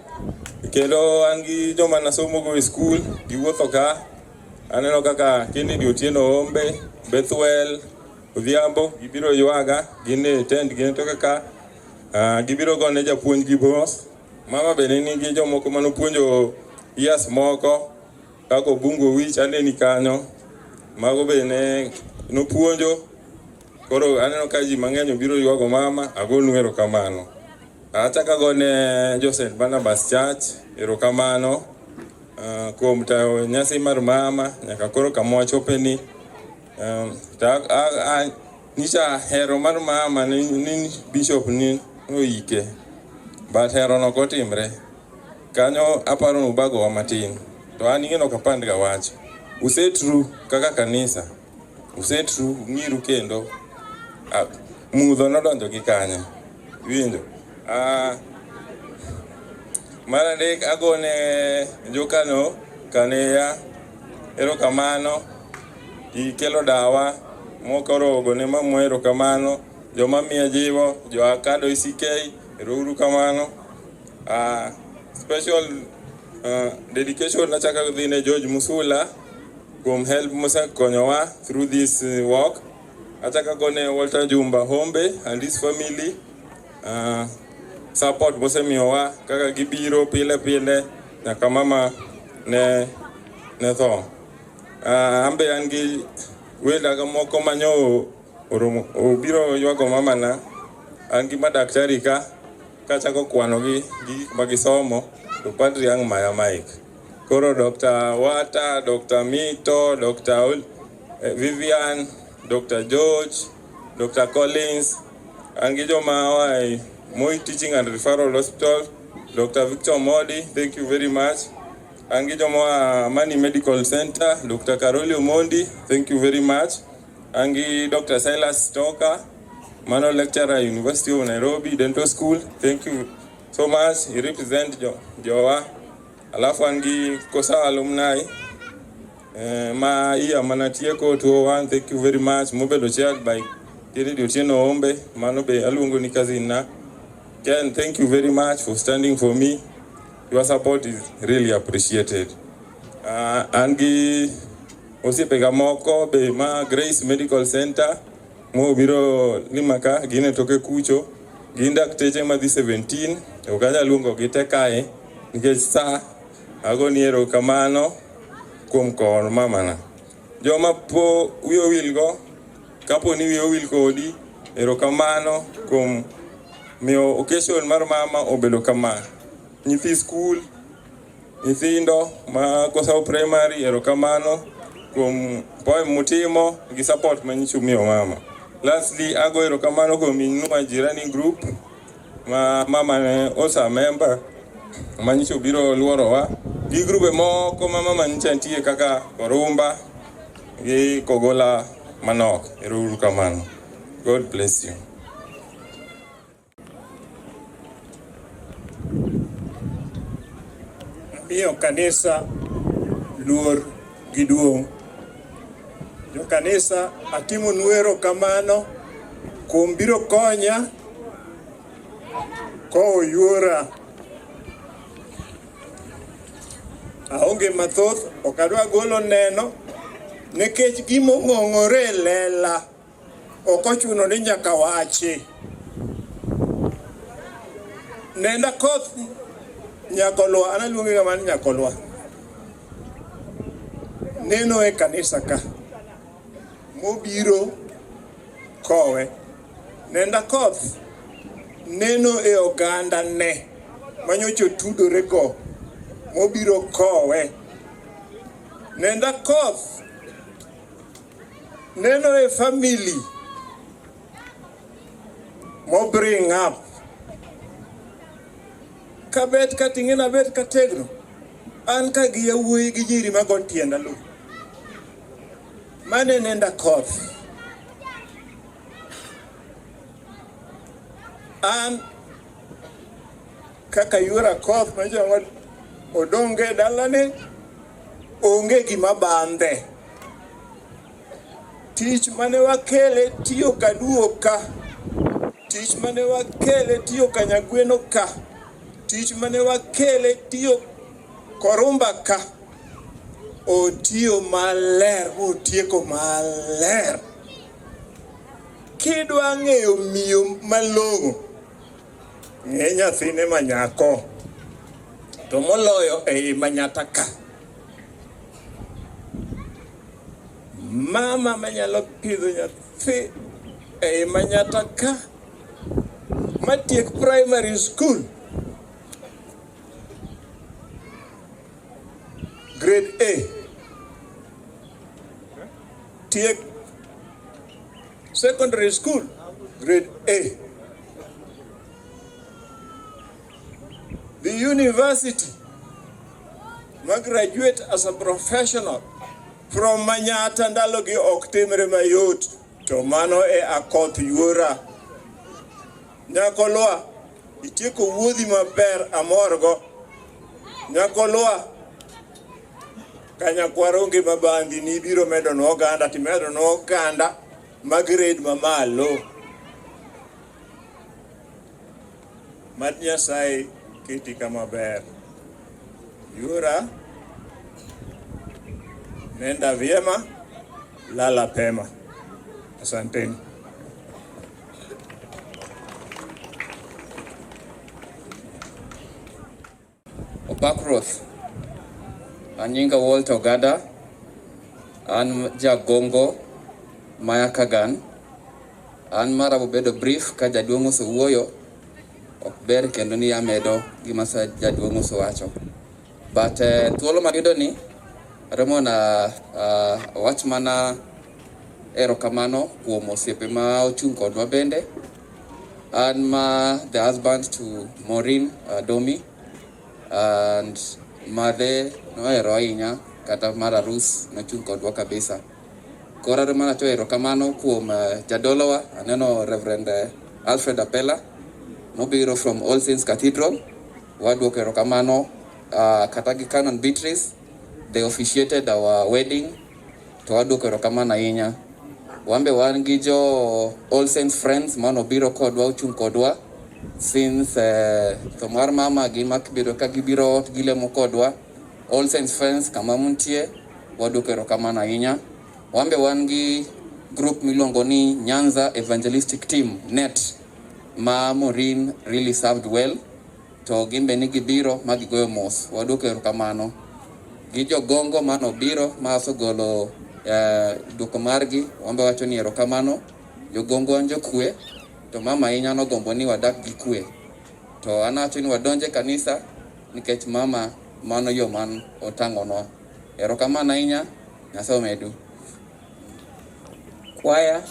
kendo angi joma nasomo go school, giwuotho ka, aneno kaka Kennedy Otieno Ombe, Bethwell, Odhiambo, gibiro yuaga, gine tent, gine toka ka, gibiro gone japuonj gi boss. Mama bende nigi jomoko manopuonjo years moko, kako bungo wich ane ni kanyo. Mago bene nopuonjo Koro aneno ka ji mang'eny obiro ywago mama, agonu erokamano. Achako agone Joseph Barnabas Church erokamano kuom tayo nyasi mar mama nyaka koro kama wachopeni. Nisha hero mar mama ni bishop ni oike, but hero no kotimre. Kanyo aparo nubago wa matin. To an ing'eno kapand ga wach. Usetru kaka kanisa. Usetru ng'iru kendo. Mudho nodonjo gi kanya. Winjo. Mar adek agone jokano kaneya erokamano. Ikelo dawa mokoro ogone mamwa erokamano. Joma miya jiwo, jo Akado ICK erouru kamano. Special dedication nachaka dhine George Musula kuom help mosekonyowa through this work. Achaka gone Walter Jumba Hombe and his family support mosemiyowa kaka gibiro pile pile nyaka mama ne tho. Ambe an gi welaga moko manyo obiro ywago mama na, an gi madaktari ka kachako kwano gi magisomo to Padri Ang' Maya Mike. Koro Dr. Wata, Dr. Mito, Dr. Vivian, Dr. George, Dr. Collins, Angijo Mawai, Moi Teaching and Referral Hospital, Dr. Victor Modi, thank you very much. Angijo Moa Mani Medical Center, Dr. Carolio Mondi, thank you very much. Angi Dr. Silas Stoker, Mano Lecturer, University of Nairobi Dental School, thank you so much. He represent Jowa. Alafu angi Kosa alumni ma iya manatieko 201, thank you very much. Mobedo chaired by Kennedy Otieno Ombe, Manobe Alungu ni kazina. Ken, thank you very much for standing for me. Your support is really appreciated. Angi osipega moko be ma Grace Medical Center mo biro limaka gine toke kucho ginda kteche madhi 17 okaja lungo gite kae nikech sa agoni erokamano kuom kono mamana. Joma po wiyo wilgo kapo ni wiyo wil kodi erokamano kuom miyo occasion mar mama obedo kama. Nyithi school, nyithindo ma Kosa primary erokamano kuom poem mutimo gi support manyichu miyo mama. Lastly, ago erokamano kuom Inua Jirani group ma mama ne also a member manyicho biro luorowa gi grube moko ma mama nyicha ntie kaka Korumba gi Kogola Manok. Erouru kamano. God bless you. Miyo kanisa luor gi duong'. Jo kanisa atimo nuero kamano kuom biro konya ko yuora. Aonge mathoth okadwa golo neno nikech gimo ng'ong'ore lela okochuno ni nyaka wachi. Nenda koth Nyakolwa, analuonge kama Nyakolwa. Neno e kanisa ka mobiro kowe. Nenda koth neno e oganda ne manyocho tudore go mobiro kowe. Nenda koth neno e family mo bring up kabet kating'ena bet kategno an ka gi yawuoyi gi jiri mago tienda lu mane nenda koth. An kaka yuora koth ma joma odonge dalane onge gima bandhe. Tich mane wakele tiyo kaduo ka, tich mane wakele tiyo Kanyagweno ka, tich mane wakele tiyo Korumba ka, otiyo maler, otieko maler. Kidwa ng'eyo miyo malong'o, ng'e nyathine manyako, to moloyo ei Manyata ka. Mama manyalo pidho nyathi e Manyata ka matiek primary school grade A tiek secondary school grade A. The university graduate as a professional from Manyata ndalogi ok timre mayot, to mano e akoth yuora. Nyakolwa itieko wuodhi maber amorgo. Nyakolwa kanyakwaro onge mabandi ni biro medo no oganda timedo no oganda magrade mamalo. Mad Nyasaye keti kama ber. Yuora nenda vyema, lala pema. Asanteni. Opakroth Anyinga Walter Ogada, an jagongo Maya Kagan, an mara bedo brief ka jaduong' osewuoyo ok ber kendo ni amedo gima sa jaduong' osewacho. But thuolo mayudo ni remo na wach mana erokamano kuom osiepe ma ochung' kodwa bende. An ma the husband to Maureen Domi and madhe nohero ahinya kata mar arus nochung' kodwa kabisa. Koro remo na to erokamano kuom jadolowa aneno Reverend Alfred Apella mobiro from All Saints Cathedral. Waduoko erokamano kata gi Canon Beatrice, they officiated our wedding, to waduoko erokamano ahinya. Wambe wan gi jo All Saints Friends mano biro kodwa ochung' kodwa since to mar mama gi makbiro ka gibiro gilemo kodwa. All Saints Friends kama muntie waduoko erokamano ahinya. Wambe wan gi group miluongo ni Nyanza Evangelistic Team NET ma Maureen really served well, to gimbe ni gibiro magigoyo mos, waduoko erokamano. Gi jogongo mano biro ma osegolo duoko margi, wambe wacho ni erokamano. Jogongo an jokwe, to mama ahinya nogombo ni wadak gi kwe. To an awacho ni wadonje kanisa nikech mama mano yo man otang'onwa. Erokamano ahinya, Nyasaye omedu. Kwaya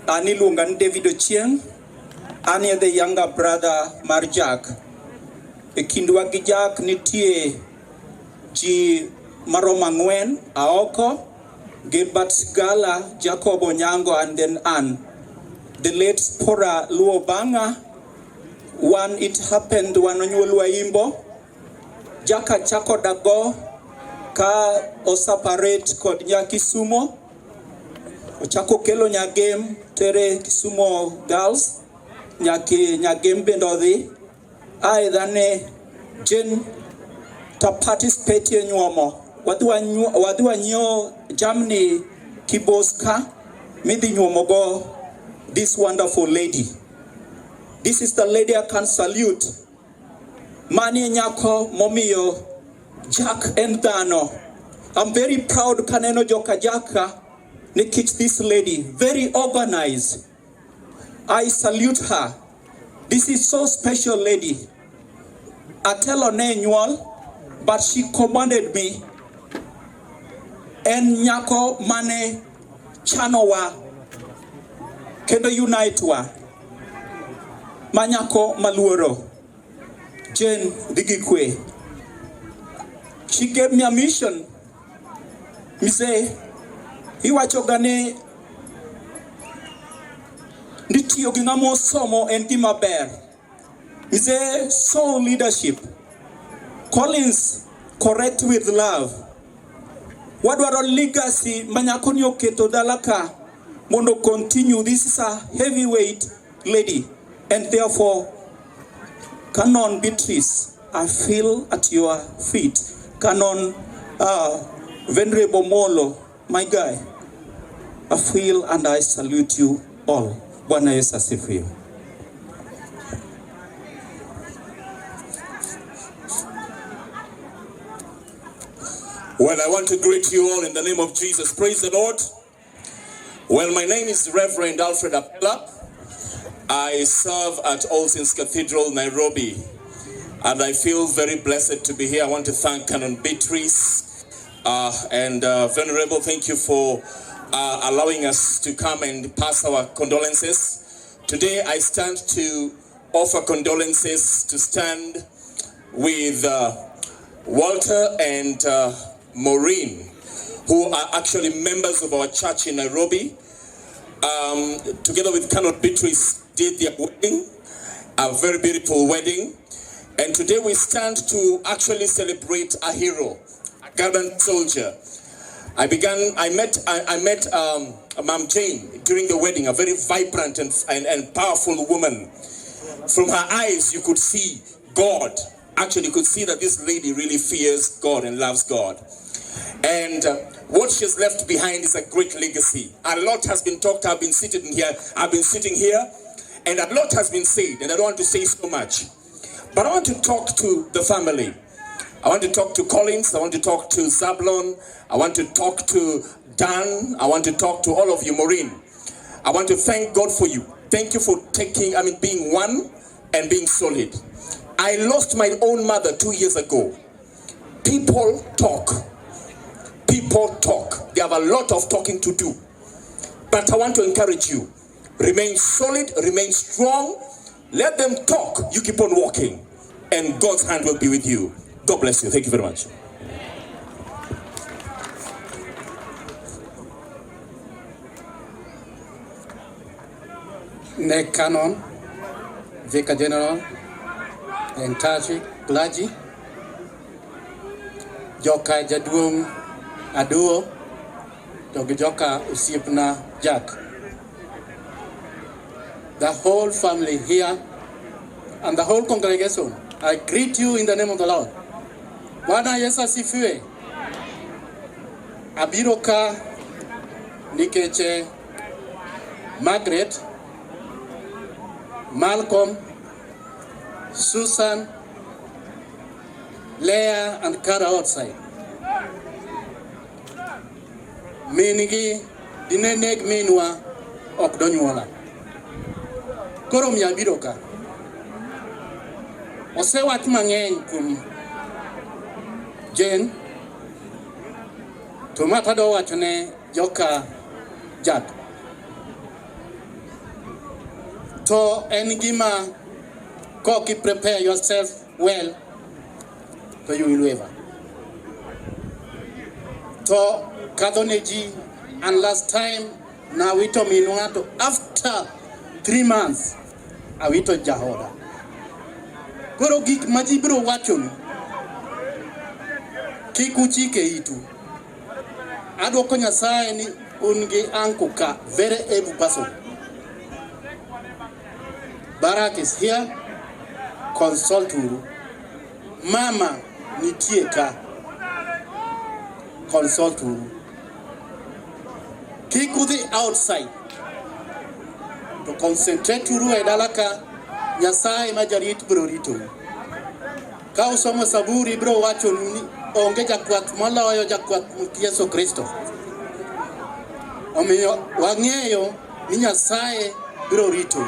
Ani lungan David Ochieng, ani the younger brother mar Jack. E kindwa gi Jack nitie ji maromo ang'wen aoko, Gilbert Gala, Jacob Onyango, and then Ann. The late Spora Luobanga, one it happened wanonyuolwa Imbo, Jaka Chako Dago, ka oseparate kod Nyakisumo, ochako kelo nyagem tere Kisumo girls, nyagem bendodhi, aidha ne Jen ta participate e nyuomo. Wadhi wanyo jamni Kiboska, midhi nyuomogo this wonderful lady. This is the lady I can salute. Mani nyako momiyo Jack and Dano. I'm very proud kaneno joka Jaka nikich this lady, very organized. I salute her. This is so special lady. I tell her name nyuol, but she commanded me. En nyako mane chanowa kendo unite wa manyako maluoro Jane Digikwe. She gave me a mission. Me say, iwacho gani nitiyo gi ng'amo somo en gima ber. Me say, soul leadership. Collins, correct with love. Wadwaro legacy manyako ni oketo dalaka mondo continue. This is a heavyweight lady, and therefore, Canon Beatrice, I feel at your feet. Canon Venerable Molo, my guy, I feel and I salute you all. Bwana Yesu asifiwe. Well, I want to greet you all in the name of Jesus. Praise the Lord. Well, my name is Reverend Alfred Apella. I serve at All Saints Cathedral, Nairobi, and I feel very blessed to be here. I want to thank Canon Beatrice and Venerable. Thank you for allowing us to come and pass our condolences. Today, I stand to offer condolences, to stand with Walter and Maureen, who are actually members of our church in Nairobi. Together with Canon Beatrice, did their wedding, a very beautiful wedding. And today we stand to actually celebrate a hero, a gallant soldier. I met Ma'am Jane during the wedding, a very vibrant and powerful woman. From her eyes, you could see God. Actually, you could see that this lady really fears God and loves God. And what she's left behind is a great legacy. A lot has been talked. I've been sitting here, and a lot has been said, and I don't want to say so much. But I want to talk to the family. I want to talk to Collins. I want to talk to Zablon. I want to talk to Dan. I want to talk to all of you, Maureen. I want to thank God for you. Thank you for being one and being solid. I lost my own mother 2 years ago. People talk. People talk. They have a lot of talking to do. But I want to encourage you. Remain solid, remain strong. Let them talk. You keep on walking. And God's hand will be with you. God bless you. Thank you very much. Ne Canon, Vicar General, Entachi, Clergy, Joka Jaduong Aduo, Joka Usiepna Jack. The whole family here and the whole congregation, I greet you in the name of the Lord. Bwana Yesu asifiwe. Abiroka Nikeche Margaret, Malcolm, Susan, Leah, and Kara outside. Minigi dinenek minwa okdonyuola. Koro mi abiroka. Osewach mang'eny kuom Jane, to matado wachone Joka Jack. To en gima koki prepare yourself well, to you will waver. To kadhoneji, and last time na wito minwa to after 3 months awito jahoda. Koro gik majibro wachoni kik uchike itu. Adwoko Nyasaye ni ungi ankuka very able person. Barak is here. Consult uru. Mama nitie ka. Consult uru. Kik udhi outside. To concentrate uru e dala ka, Nyasaye ma jarit biro ritou. Ka usomo Zaburi biro wacho ni onge jakwath moloyo jakwath Yesu Kristo. Omiyo wang'eyo ni Nyasaye biro ritou.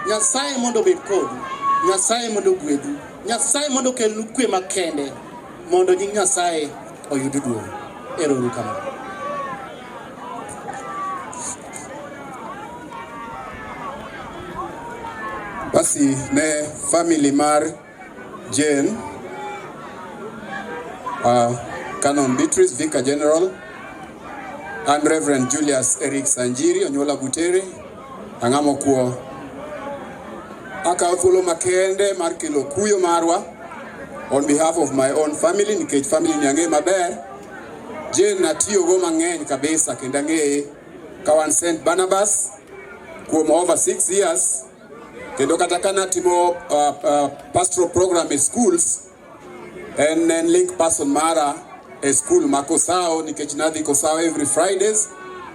Nyasaye mondo obed kodu. Nyasaye mondo ogwedhu. Nyasaye mondo okelnu kwe makende mondo nying Nyasaye oyud duong'. Ero uru kamano. Basi ne family mar Jane, Canon Beatrice, Vicar General, and Reverend Julius Eric Sanjiri, Onyola Butere, Angamo Kuo. Aka thuolo makende mar kelo kuyo marwa on behalf of my own family, nikech family ni ang'e maber. Jane natiyo go mang'eny kabisa kendo ang'eye ka wan St. Barnabas kuom over 6 years. Kendo kata kana timo pastoral program in schools and link person mara a school ma Kosao, nikech nadhi Kosao every Fridays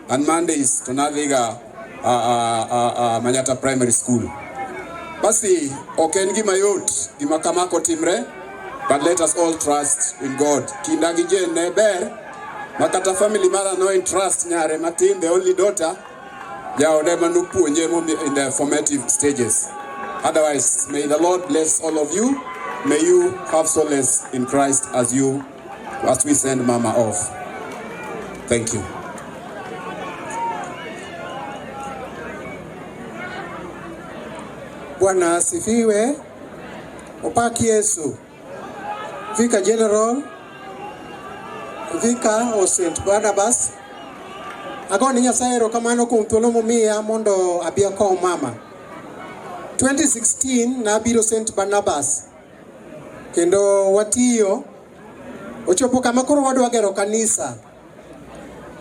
and Mondays to nadhiga Manyata Primary School. Basi ok en gima yot gima kama kotimre, but let us all trust in God. Kinda gi Jane ne ber makata family mara no trust nyare matin, the only daughter, jaode manu puonje in the formative stages. Otherwise, may the Lord bless all of you. May you have solace in Christ as we send Mama off. Thank you. Bwana asifiwe. Opaki Yesu. Vicar General, Vicar of St. Barnabas. Agoni Nyasaye erokamano kuom thuolo momiya mondo abi akow mama. 2016 nabiro St. Barnabas. Kendo watiyo ochopo kama koro wadwa gero kanisa.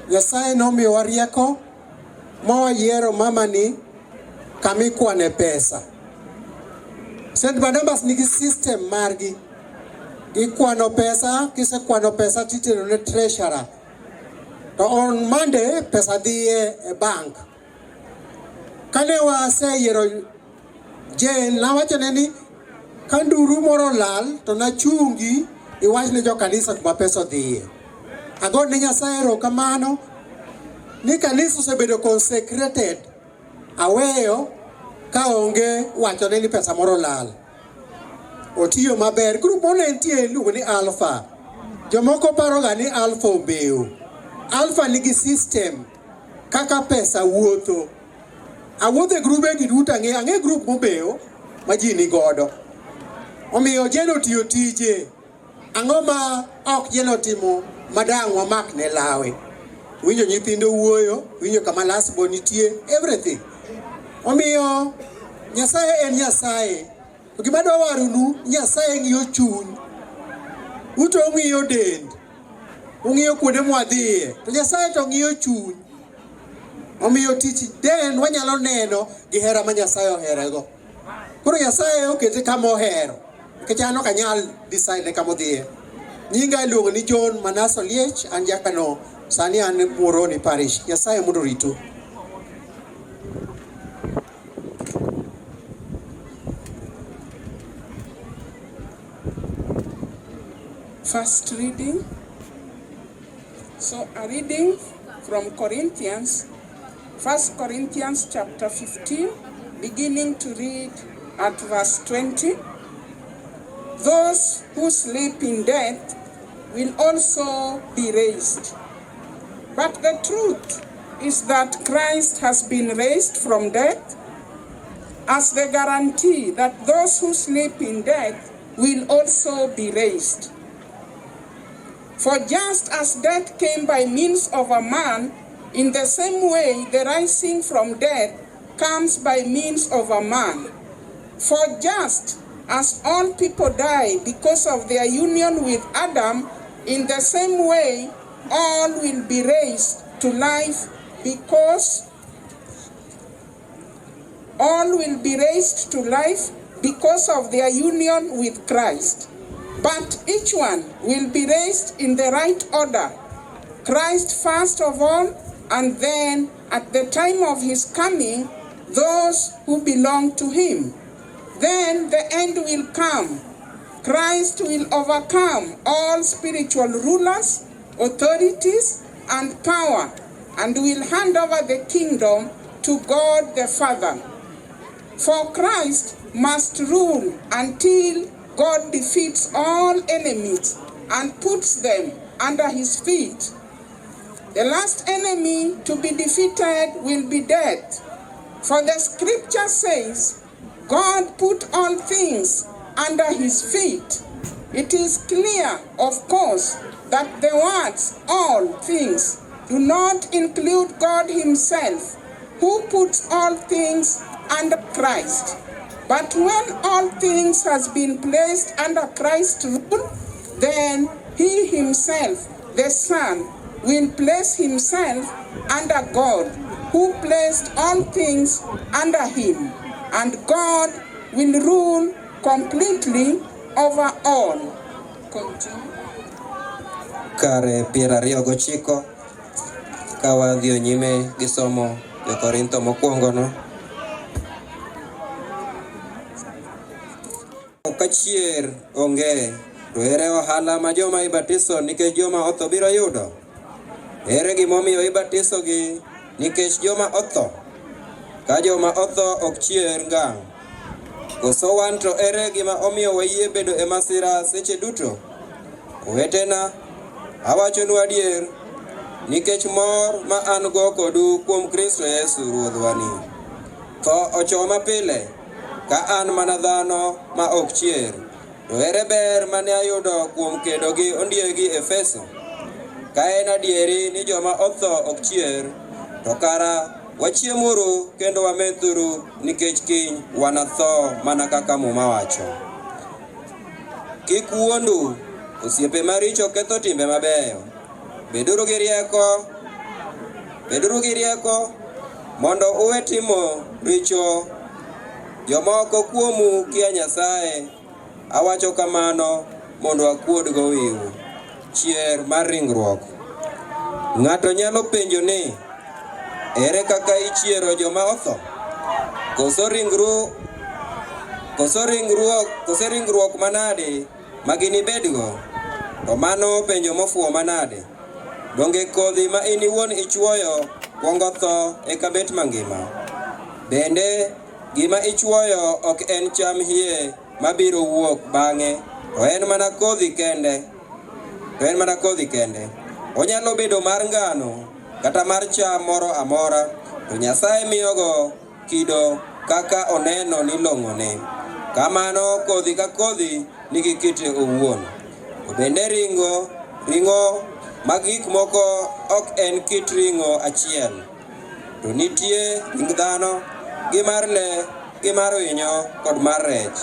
Nyasaye nomiyowa rieko mawayiero mama ni kamikwane pesa. St. Barnabas nigi system margi. Gikwano pesa, kisekwano pesa titero ne treasurer. To on Monday pesa dhiye e bank. Kane waseyiero Jane, nawachone ni kanduru moro lal to nachungi iwachne jo kanisa kuma pesa dhiye. Agone Nyasaye erokamano ni kanisa osebedo consecrated, aweyo ka onge wachone ni pesa moro lal. Otiyo maber. Group mone entie iluongo ni Alpha. Jomoko paroga ni Alpha ombeo. Alpha nigi system kaka pesa wuotho. Awuotho e grube gi duto ang'e group mobeo ma ji ni godo. Omiyo Jane otiyo tije. Ang'o ma ok Jane otimo madang' wamak ne lawe. Winjo nyithindo wuoyo, winjo kama lasbo nitie, everything. Omiyo Nyasaye en Nyasaye. Gima dwa waronu, Nyasaye ng'iyo chuny. Uto ng'iyo dend. Ung'iyo kuonde mwadhiye. To Nyasaye to ng'iyo chuny. Omiyo tich den wanyalo neno gi hera ma Nyasaye oherego. Koro Nyasaye okete kama ohero. Nikech an ok anyal decide kama odhiye. Nyinga iluongo ni John Manaso Liech, an jakano sani an Muhoroni Parish. Nyasaye mondo ritu. First reading. So a reading from Corinthians, 1 Corinthians chapter 15, beginning to read at verse 20. Those who sleep in death will also be raised. But the truth is that Christ has been raised from death as the guarantee that those who sleep in death will also be raised. For just as death came by means of a man, in the same way the rising from death comes by means of a man. For just as all people die because of their union with Adam, in the same way all will be raised to life because of their union with Christ. But each one will be raised in the right order. Christ first of all, and then at the time of his coming, those who belong to him. Then the end will come. Christ will overcome all spiritual rulers, authorities, and power, and will hand over the kingdom to God the Father. For Christ must rule until God defeats all enemies and puts them under his feet. The last enemy to be defeated will be death. For the scripture says, God put all things under his feet. It is clear, of course, that the words all things do not include God himself, who puts all things under Christ. But when all things has been placed under Christ's rule, then he himself, the Son, will place himself under God, who placed all things under him, and God will rule completely over all. Continue. Kare piero ariyo gochiko ka wadhi nyime gi somo Jo-Korintho mokwongo no. Kachier onge, to ere ohala ma joma ibatiso nikech joma otho biro yudo? Ere gimomiyo ibatiso gi nikech joma otho? Ka joma otho ok chier ngang'. Koso wan to ere gima omiyo wayie bedo e masira seche duto? Owetena, awachonu adier, nikech mor ma an go kodu kuom Kristo Yesu Ruodhwa ni. Tho ochoma pile, ka an mana dhano ma ok chier. To ere ber mane ayudo kuom kedo gi ondiegi Efeso? Ka en adieri ni joma otho ok chier, to kara wachiemuru kendo wamethuru nikech kiny wanatho mana kaka Muma wacho. Kik wuondu, osiepe maricho ketho timbe mabeyo. Beduru gi rieko mondo uwe timo richo. Jomoko kuomu kia Nyasaye, awacho kamano mondo akuodgo wiu. Chier mar ringruok. Ng'ato nyalo penjo ni, ere kaka ichiero joma otho? Koso ringruok manade maginibedgo? To mano penjo mofuwo manade? Donge kodhi ma in iwuon ichwoyo kuongo tho eka bet mangima? Bende gima ichwoyo ok en cham hie mabiro wuok bang'e, to en mana kodhi kende. Onyalo bedo mar ngano kata mar cham moro amora, to Nyasaye miyogo kido kaka oneno ni long'one. Kamano kodhi ka kodhi nigi kite owuon. To bende ring'o mag gik moko ok en kit ring'o achiel. To nitie ring dhano, gi mar le, gi mar winyo kod mar rech.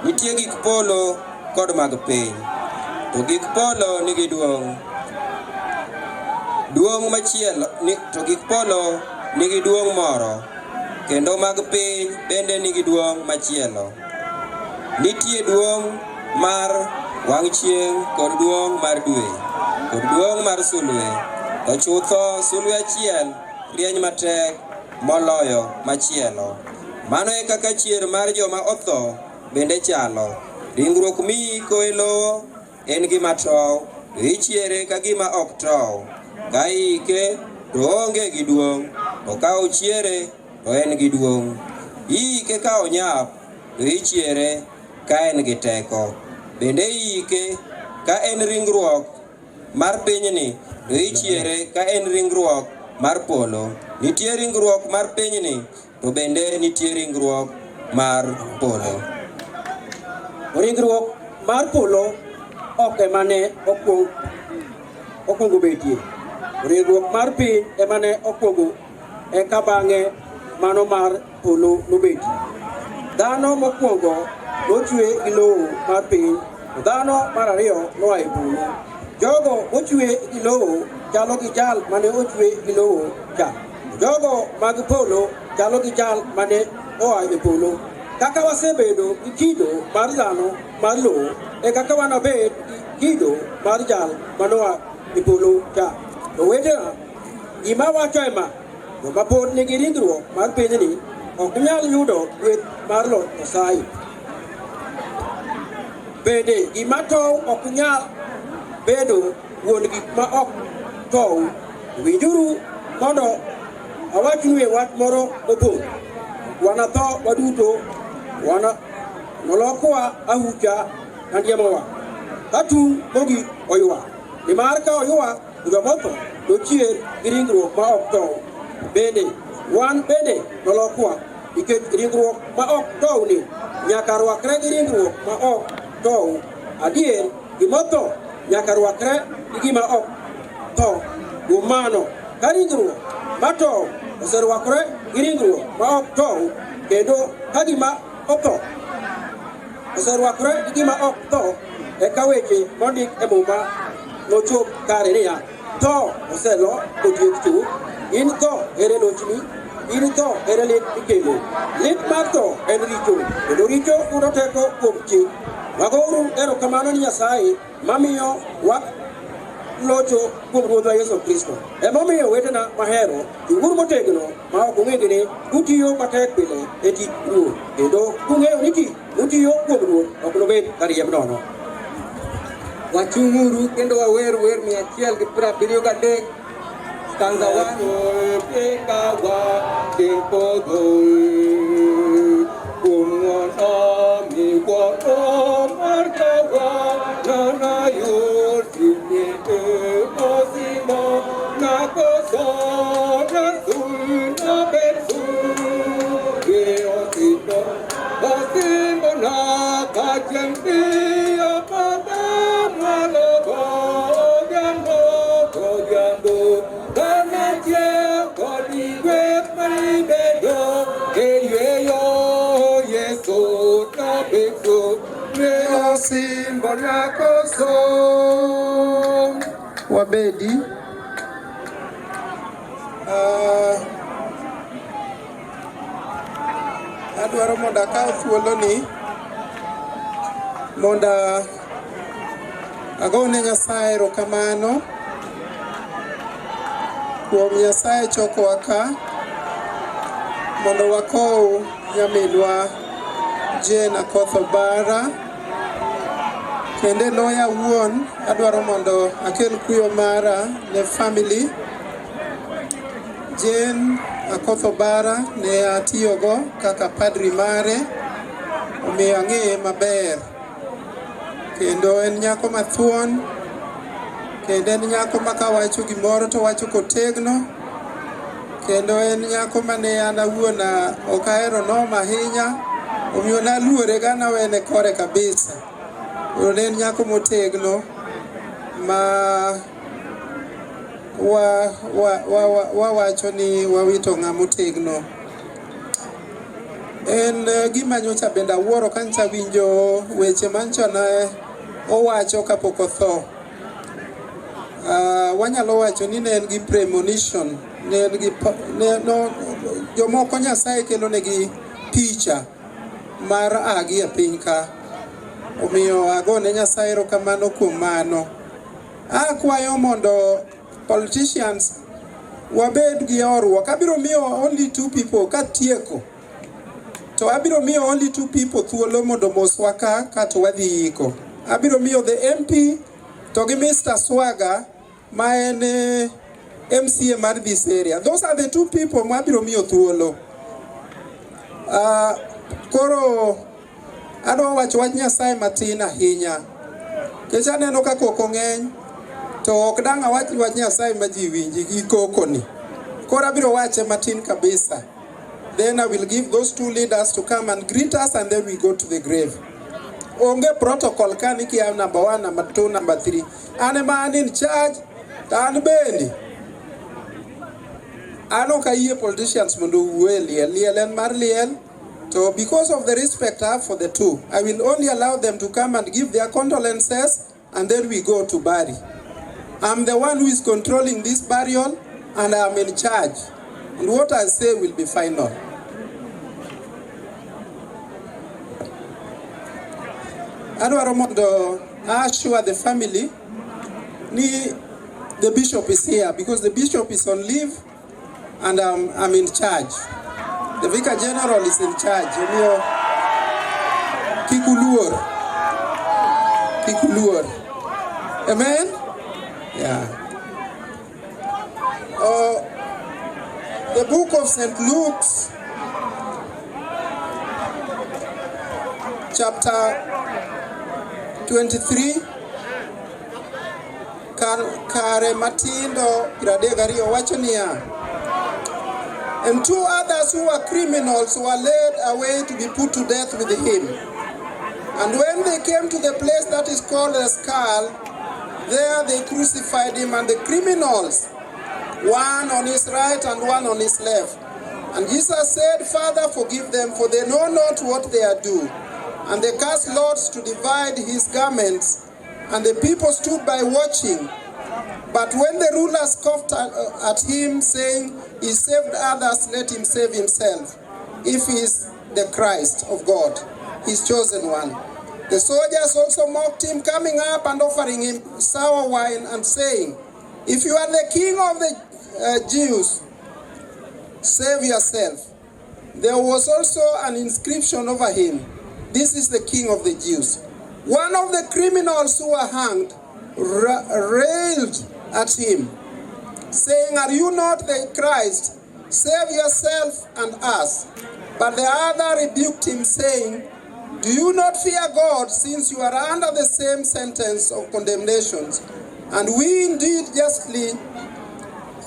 Nitie gik polo kod mag piny. To gik polo nigi duong' machielo, to gik polo nigi duong' moro, kendo mag piny bende nigi duong' machielo. Nitie duong' mar wang' chieng' kod duong' mar dwe, kod duong' mar sulwe. To chutho sulwe achiel rieny matek moloyo machielo. Mano e kaka chier mar joma otho bende chalo. Ringruok miiko e lowo en gima tow, to ichiere ka gima ok tow. Ka iike to onge gi duong', to ka ochiere to en gi duong'. Iike ka onyap, to ichiere ka en gi teko. Bende iike ka en ringruok mar pinyni, to ichiere ka en ringruok mar polo. Nitie ringruok mar pinyni, to bende nitie ringruok mar polo. Ringruok mar polo ok emane okwongo betie. Ringruok mar piny emane okwongo, eka bang'e mano mar polo nobetie. Dhano mokwongo nochwe gi lowo mar piny, to dhano mar ariyo noa e polo. Jogo mochwe gi lowo chalo gi jal mane ochwe gi lowo cha. Jogo mag polo chalo gi jal mane oa e polo. Kaka wasebedo gi kido mar dhano mar lowo, e kaka wanabed gi kido mar jal manoa e polo cha. Owetena, gima wacho ema joma pod nigi ringruok mar pinyni ok nyal yudo gweth mar Lord Nyasaye. Bende gima tow ok nyal bedo wuon gik ma ok tow. Winjuru mondo awachnue wach moro mopong'. Wanatho waduto, nolokwa ahucha nandiemowa. Katung' mogik oywa. Nimar ka oywa, jomotho nochier gi ringruok ma ok tow. Bende wan bende nolokwa nikech ringruok ma ok tow ni nyaka rwakre gi ringruok ma ok tow. Adier, gimotho nyaka rwakre gi gima ok tow. Kuom mano, ka ringruok ma tow oserwakore gi ringruok ma ok tow, kendo ka gima otho oserwakore gi gima ok tow, eka weche mondik e Muma nochop kare niya, tho oselo otiek chuth, in tho ere lochni, in tho ere lit mikelo. Lit mar tho en richo, kendo richo yudo teko kuom chik. Wagouru erokamano ni Nyasaye mamiyo locho kuom Ruodhwa Yesu Kristo. Emomiyo wetena mahero, iwuru motegno ma ok ung'e ni utiyo matek pile e tich Ruoth, kendo kung'eyo ni tich utiyo kuom Ruoth ok nobed kariemb nono. Wachung'uru kendo wawer wer 173 stanza 1 Wabedi. Adwaro mondo akaw thuolo ni mondo agone Nyasaye erokamano kuom Nyasaye chokowa ka mondo wakow nyaminwa Jane Akoth Obara. Kende loya wuon adwaro mondo akel kuyo mara ne family. Jane Akoth Obara ne atiyogo kaka padri mare, omiyo ang'eye maber. Kendo en nyako mathuon, kendo en nyako ma kawacho gimoro to wacho kotegno, kendo en nyako mane an awuon ok ahero noma ahinya, omiyo naluore ga nawene kore kabisa. Ne en nyako motegno ma wawacho ni wawito ng'ama otegno. En gima nyocha bende awuoro ka nyocha winjo weche mancho ne owacho kapok otho. Wanyalo wacho ni ne en gi premonition, jomoko Nyasaye kelo negi picha mar agi e piny ka. Omiyo agone Nyasaye erokamano kuom mano. Akwayo mondo politicians wabed gi horuok. Abiro miyo only 2 people katieko. To abiro miyo only 2 people thuolo mondo moswa kato wadhi iko. Abiro miyo the MP to gi Mr. Swaga ma en MCA mar this area. Those are the 2 people ma abiro miyo thuolo. Koro adwa wacho wach Nyasaye matin ahinya. Kech aneno ka koko ng'eny to ok dang' awach wach Nyasaye ma ji winji gi koko ni. Koro abiro wache matin kabisa. Then I will give those 2 leaders to come and greet us and then we go to the grave. Onge protocol ka ni kia number 1, number 2, number 3. Ane man in charge, ta an bendi. Ano ka yie politicians mondo uwe liel en mar liel. So because of the respect I have for the 2, I will only allow them to come and give their condolences and then we go to bury. I'm the one who is controlling this burial and I am in charge. And what I say will be final. Adwaro mondo assure the family ni the bishop is here because the bishop is on leave and I'm in charge. The vicar general is in charge. Kikuluor. Amen? Yeah. The book of St. Luke, chapter 23, Kare Matindo Gradegari Wachonia. And 2 others who were criminals were led away to be put to death with him. And when they came to the place that is called the Skull, there they crucified him and the criminals, one on his right and one on his left. And Jesus said, Father, forgive them, for they know not what they are doing. And they cast lots to divide his garments, and the people stood by watching. But when the rulers scoffed at him, saying, he saved others, let him save himself, if he is the Christ of God, his chosen one. The soldiers also mocked him, coming up and offering him sour wine and saying, if you are the king of the Jews, save yourself. There was also an inscription over him, this is the king of the Jews. One of the criminals who were hanged railed at him, saying, are you not the Christ? Save yourself and us. But the other rebuked him, saying, do you not fear God, since you are under the same sentence of condemnations? And we indeed justly,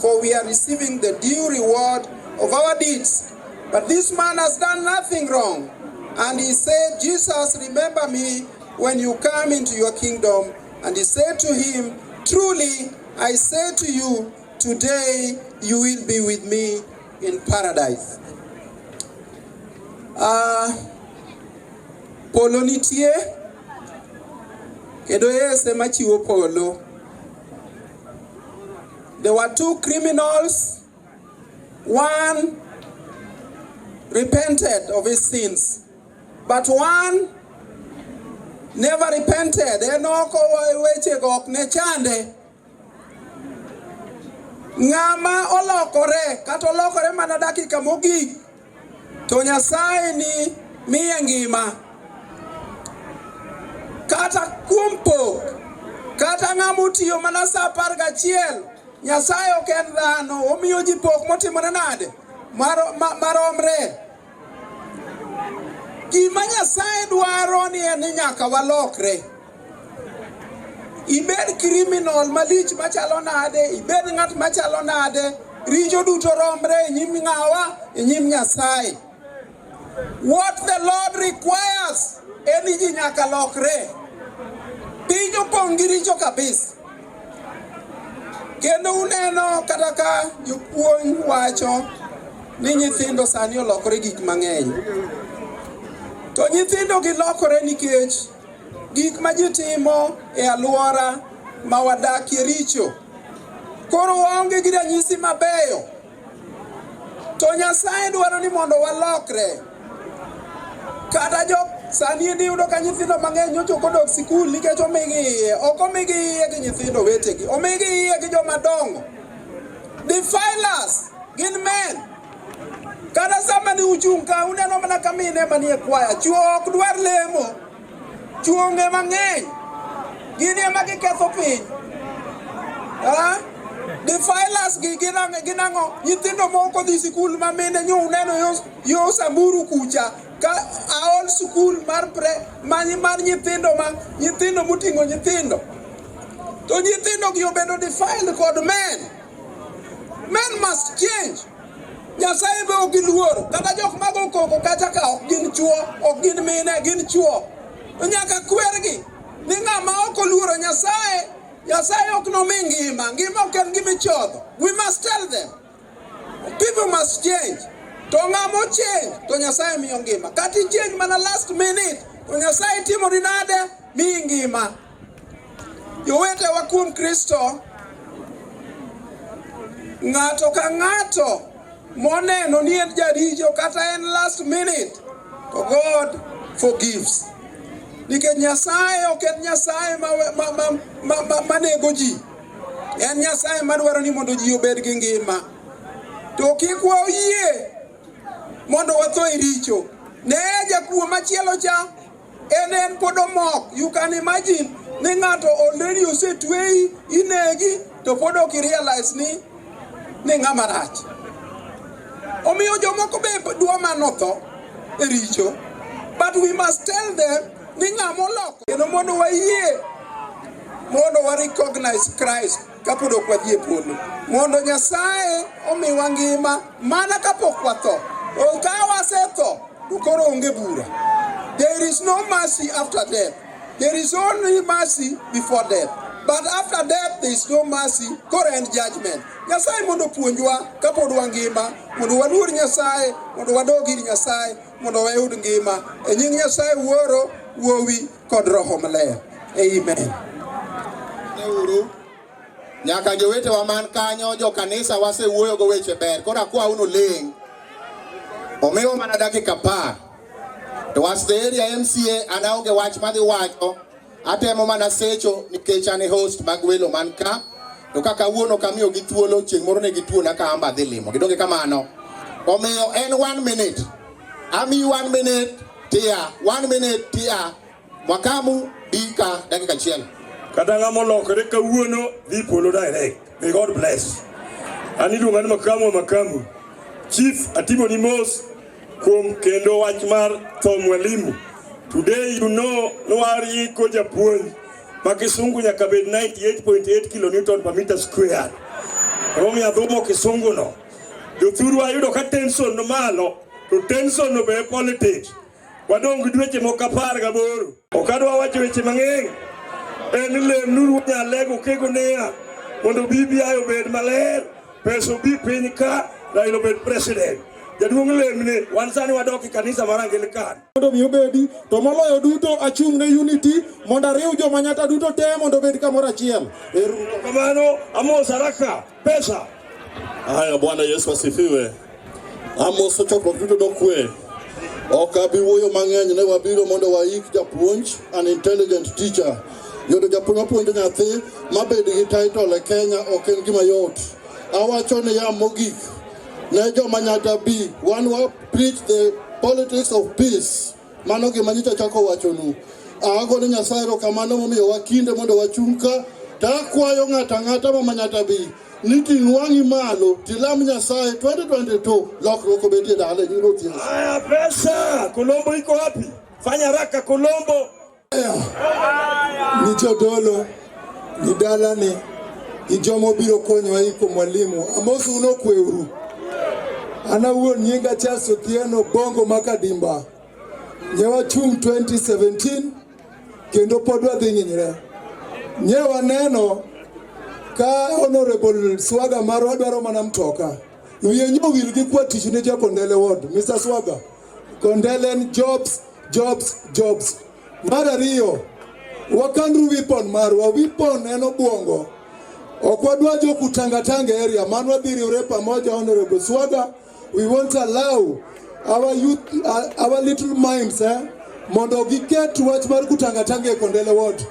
for we are receiving the due reward of our deeds. But this man has done nothing wrong. And he said, Jesus, remember me when you come into your kingdom. And he said to him, truly, I say to you, today you will be with me in paradise. Polo nitie, kedo ese machiwo polo. There were 2 criminals. One repented of his sins, but one never repented. Enoko weche gok ne chande. Ngama olokore, kata olokore mana dakika mogik, to Nyasaye ni miye ngima. Kata kumpo, kata ng'amutiyo mana sa 11, Nyasaye ok en dhano, omiyo ji pok motimore nade maromre. Gima Nyasaye dwaro ni en nyaka walokre. Ibed criminal malich machalo nade, ibed ng'at machalo nade, richo duto romre e nyim ng'awa, e nyim Nyasaye. What the Lord requires en ni ji nyaka lokre. Piny opong' gi richo kabisa. Kendo uneno kata ka jopuonj wacho ni nyithindo sani olokore gik mang'eny. To nyithindo gilokore nikech gik ma ji timo e alwora ma wadakie richo. Koro waonge gi ranyisi mabeyo. To Nyasaye dwaro ni mondo walokre. Kata sani iyudo ka nyithindo mang'eny nyocha ok odok sikul nikech omigi iye. Ok omigi iye gi nyithindo wetegi, omigi iye gi joma dongo. Defilers gin men. Kata sama ni uchung' ka uneno mana ka mine manie kwaya, chuo ok dwar lemo. Chuo ng'e mang'eny. Gin ema giketho piny. Defilers gin ang'o? Nyithindo moko dhi sikul ma mine nyo uneno yo Samburu kucha. Ka aol skul mar nyithindo moting'o nyithindo. To nyithindo gi obedo defiled kod men. Men must change. Nyasaye be ok giluoro. Kata jok mago koko kata ka ok gin chuo, ok gin mine, gin chuo. Nyaka kwergi ni ng'ama ok oluoro Nyasaye, Nyasaye ok nomi ngima. Ngima ok en gima ichodho. We must tell them. People must change. To ng'amo change, to Nyasaye miyo ngima. Kati change mana last minute, to Nyasaye timo ni nade? Miyi ngima. Jowetewa kuom Kristo, ng'ato ka ng'ato moneno ni en jaricho kata en last minute, to God forgives. Nikech Nyasaye ok en Nyasaye manego ji. En Nyasaye madwaro ni mondo ji obed gi ngima. To kik wayie mondo watho e richo. Ne jakuo machielo cha en pod omok. You can imagine ni ng'ato already osetweyi, inegi, to pod ok realize ni ng'ama rach. Omiyo jomoko be dwa manotho e richo. But we must tell them ni ng'ama oloko. Kendo mondo wayie mondo wa recognize Christ kapod ok wadhi e polo. Mondo Nyasaye omiwa ngima mana kapok watho. Ka wasetho to koro onge bura. There is no mercy after death. There is only mercy before death. But after death there is no mercy. Koro en judgment. Nyasaye mondo puonjwa kapod wangima, mondo waluor Nyasaye, mondo wadog ir Nyasaye, mondo wayud ngima. E nying Nyasaye Wuoro, Wuowi kod Roho Maler. Amen. Nyaka jowetewa man kanyo, jo kanisa wasewuoyo go weche ber. Koro akwa uno ling. Omiwa mana dakika 10. To as the area MCA an aonge wach madhi wacho, atemo mana secho nikech an e host mag welo man ka. To kaka wuono kamiyo gi thuolo, chieng' moro ne gituona ka amba dhi limo. Gidonge kamano. Omiyo en 1 minute. Ami 1 minute tia, 1 minute tia. Mwakamu bika dakika achiel. Kata ng'ama olokore kawuono dhi polo direct. May God bless. An iluonga ni Makamu. Chief atimo ni mos kuom kendo wach mar tho mwalimu. Today you know nwari ko japuonj ma kisungu nyaka bed 98.8 kilonewton per meter square. Romi adhomo kisungu no. Jothuru ayudo ka tension no malo, to tension no be politics. Wadong dweche moko 18. Okadwa wacho weche mang'eny. En lem nuru nyalego kego nea mondo BBI obed maler, pesa obi piny ka, Raila obed president. Jaduong' lemne wan sani wadok e kanisa mar Anglican. Mondo mi obedi to moloyo duto achung' ne unity mondo ariw joma nyata duto te mondo obed kamoro achiel. Kamano amos haraka pesa. Haya, Bwana Yesu asifiwe. Amos chokruok duto dokwe. Ok abi wuoyo mang'eny, ne wabiro mondo waik japuonj, an intelligent teacher. Yodo japuonj puonjo nyathi mabed gi title e Kenya ok en gima yot. Awacho ni ya mogik ne joma nyata bi, one will preach the politics of peace. Mano gima nyicha chako wachonu. Ago ni Nyasaye erokamano momiyo wakinde mondo wachung' ka. Takwayo ng'ata ng'ata ma nyata bi ni ting'wang'i malo tilam Nyasaye 2022 lokruok obedie dala nying Ruoth Yesu. Haya, pesa Kolombo iko wapi? Fanya haraka Kolombo. Ni jodolo ni dala ni jomo biro konyowa iko mwalimu. Amosu uno kweuru. Ana wuon nyinga Charles Otieno Bongo Makadimba. Nyewa chung 2017 kendo pod wadhi nyire. Nyewa neno ka Honorable Swaga marwa dwaro mana mtoka. Wiye nyo wil gi kwa tich ne ja Kondele Ward. Mr. Swaga. Kondele jobs. Mara Rio. Wakandru weapon marwa. Weapon eno buongo. Okwadwa jo kutangatanga area. Manwa dhiri ure pamoja Honorable Swaga. We won't allow our youth, our little minds, mondo giket wach mar kutangatanga e Kondele Ward.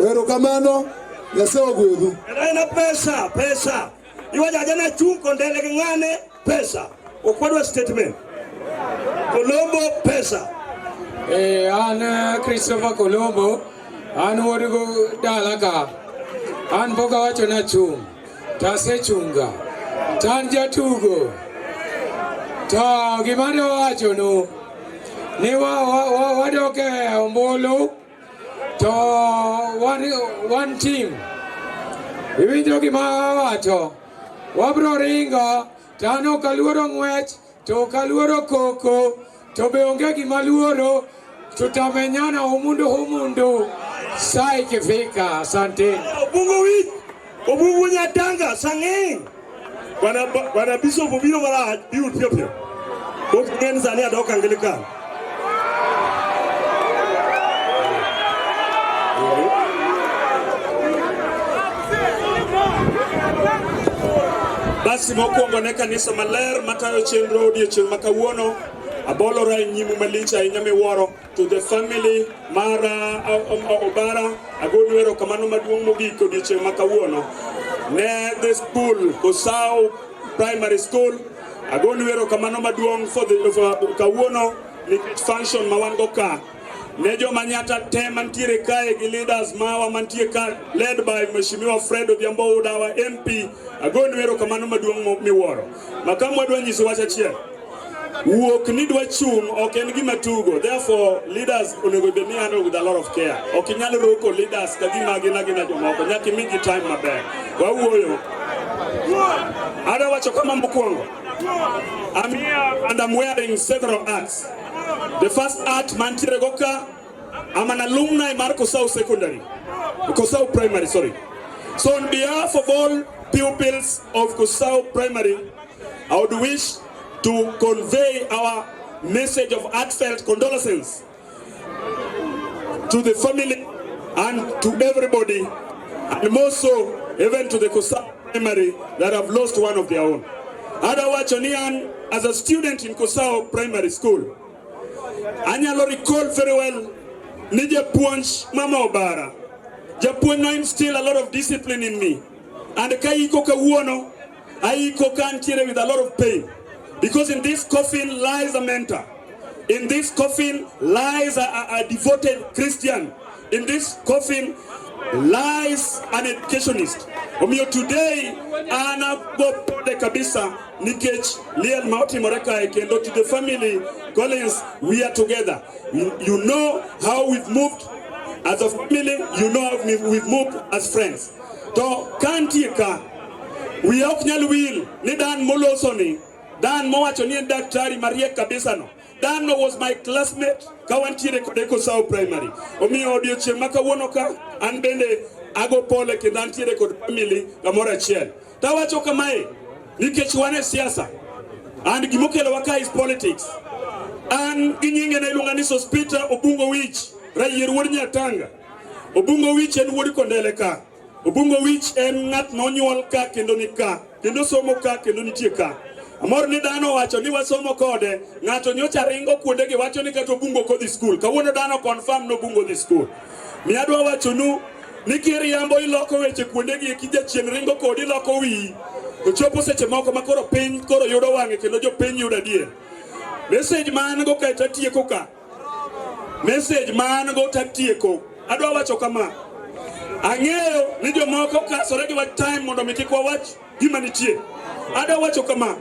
Wero kamano, Nyasaye ogwedhu. Ena pesa. Iwaja jana chung Kondele gi ng'ane pesa. Okwadwa statement. Kolombo pesa. An Christopher Kolombo, an wodigo dalaka. An boga wacho na chung. Tasechunga. Tan jatugo. To gimane wacho no ni wadoke ombulu to one team iwinjo gima wacho wabro ringo tano kaluoro ng'wech to kaluoro koko to be onge gima luoro tutamenyana humundu saa ikifika. Asante. Obungu nyatanga sang'eng. Bwana Bishop obiro marach biur piyo. Ok ng'en sani adok Anglican. Basi mokwongo ne kanisa maler matayo chenro odiechieng' ma kawuono. Abolora e nyimu malich ahinya miwuoro to the family mar Obara. Agolo erokamano maduong' mogik odiechieng' ma kawuono. ne the school Kosau Primary School. Agonu wero kamano maduong for kawuono ni function mawan go ka. Ne joma nyata te mantiere kae gi leaders mawa mantie ka led by Mheshimiwa Fred Odhiambo Udawa MP. Agonu wero kamano maduong miwuoro. Makamu adwa nyiso wach achiel. Wuok ni dwa chung ok en gima tugo. Therefore leaders onego bed ni handle with a lot of care. Ok inyal roko leaders ka gima gina jomoko nyaka imigi time maber. Wawuoyo. Ada wacho kama mokwongo. I'm here and I'm wearing several hats. The first hat mantiere goka, I'm an alumni of Kosau Secondary, Kosau Primary, sorry. So on behalf of all pupils of Kosau Primary, I would wish to convey our message of heartfelt condolences to the family and to everybody, and more so even to the Kosau Primary that have lost one of their own. Adawachonian, as a student in Kosau Primary School, Anyalo recall very well, Nije Punch Mama Obara. Japuan no instill a lot of discipline in me. And Kaiko Kawuono, Aiko Kantire with a lot of pain. Because in this coffin lies a mentor. In this coffin lies a devoted Christian. In this coffin lies an educationist. Omio today, Ana Bopode Kabisa, Nikech, Liel Mauti Moreka, Kendo, to the family, Collins, we are together. You know how we've moved as a family, you know how we've moved as friends. To Kantika, we are will, Nidan Molosoni, Dan Moachoni and Daktari Maria Kabisano. Dan was my classmate, Kawantire Kodeko Sao Primary. Omi audio Chemaka Wonoka, and Bende Agopole Kedantire Kod family, Gamora Chiel. Tawacho Kamae, Nikechwane Siasa, and Gimukela Waka is politics. And Ginying and Elunganiso Peter Obungo Wich, Rayer Wurnya Tanga, Obungo Wich and Wurikondeleka, Obungo Wich and Nat Manual Ka Kendonika, Kendosomoka Kendonitika. Amor ni dano wacho ni wasomo kode ngato nyocha ringo kuonde gi wacho ni kato bungo kodhi school kawuono dano confirm no bungo dhi school mi adwa wacho nu ni kiriambo iloko weche kuonde gi kija chien ringo kodi loko wi to chopo seche moko makoro piny koro yudo wange kendo jo piny yudo adier message man go ka tatieko ka message man go tatieko adwa wacho kama ang'eyo ni jomoko kasore gi wach time mondo mi kik wawach gima nitie adwa wacho kama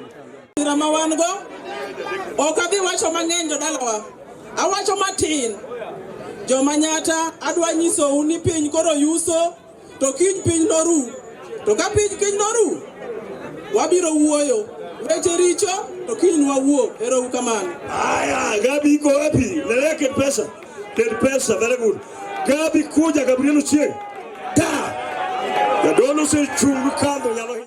Ramawango, okabi wacho mang'eny jodalawa. Awacho matin. Jomanyata adwa nyiso uni piny koro yuso to kiny piny noru. To ka piny noru, wabiro wuoyo. Weche richo to kiny wawuo. Ero ukamano. Aya, Gabi iko wapi? Leleke pesa. Ket pesa, very good. Gabi kuja Gabriel Ochieng. Ta. Jadolo se chungu kando nyalo.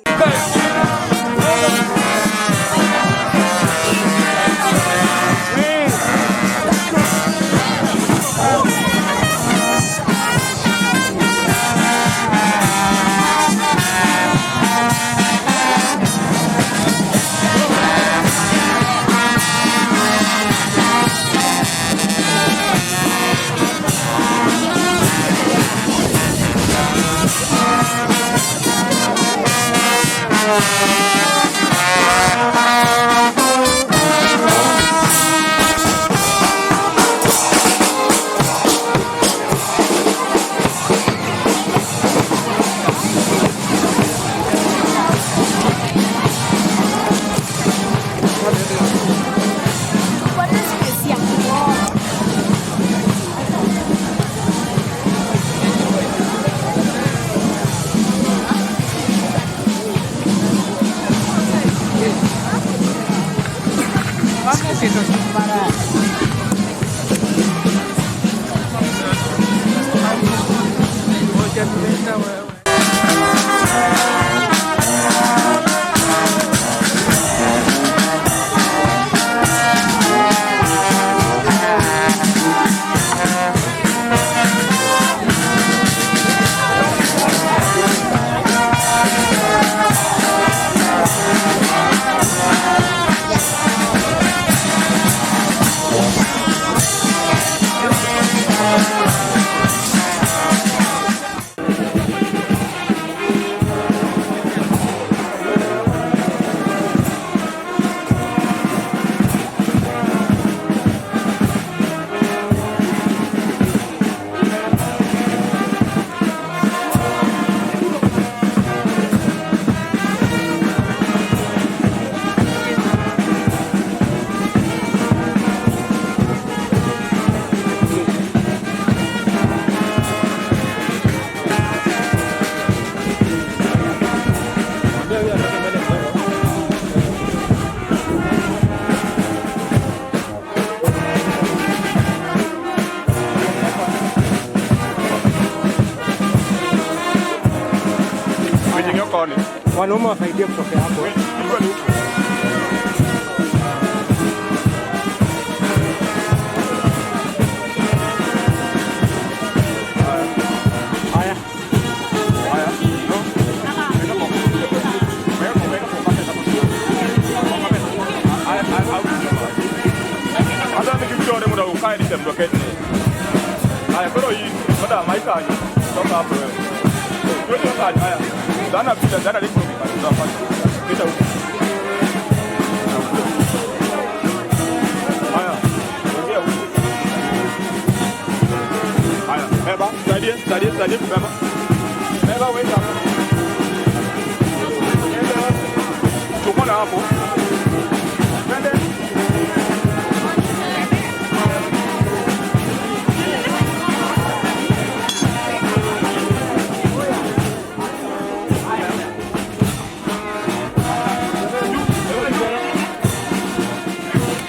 wanaume wasaidie kutokea hapo. Haya, pero hii baada maisha hayo toka hapo wewe. Wewe toka haya. Dana bila dana liko tunafanya. Kita huko. Haya. Ongea huko. Haya, beba, saidie beba. Beba wewe hapo. Tuko na hapo. Twende.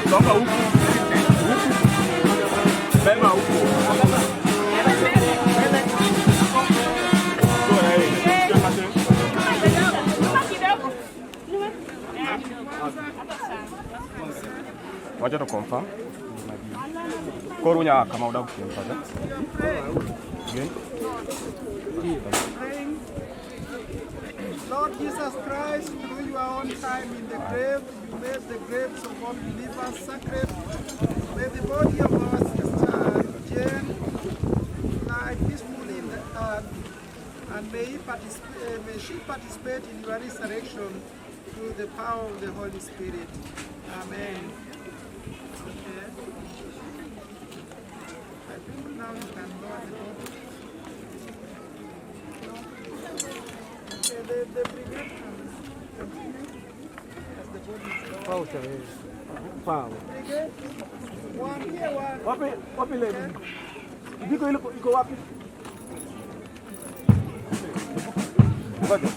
Toka huku. Bema huku. Wacha to confirm. Korunya kama uda kumpata. Lord Jesus Christ, through your own time in the grave, you made the graves of all believers sacred. May the body of our sister Jane lie peacefully in the earth, and may she participate in your resurrection through the power of the Holy Spirit. Amen. Okay. I think now you can lower the body. The brigade can continue as the body is lowered. Power. Brigade, one here, one. Wapi leo? Ndiko iko wapi? Ngoja.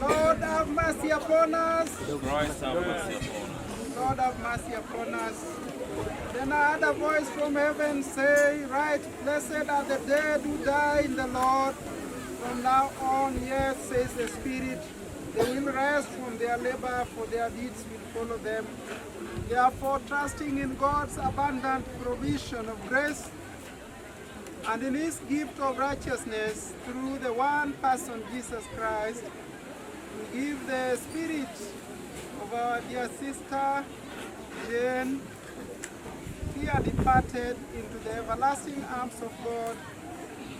Lord have mercy upon us. Christ have mercy upon us. Lord have mercy upon us. Then I heard a voice from heaven say, Right, blessed are the dead who die in the Lord. From now on, yes, says the Spirit, they will rest from their labor, for their deeds will follow them. Therefore, trusting in God's abundant provision of grace and in His gift of righteousness through the one person, Jesus Christ, we give the spirit of our dear sister Jane, here departed into the everlasting arms of God,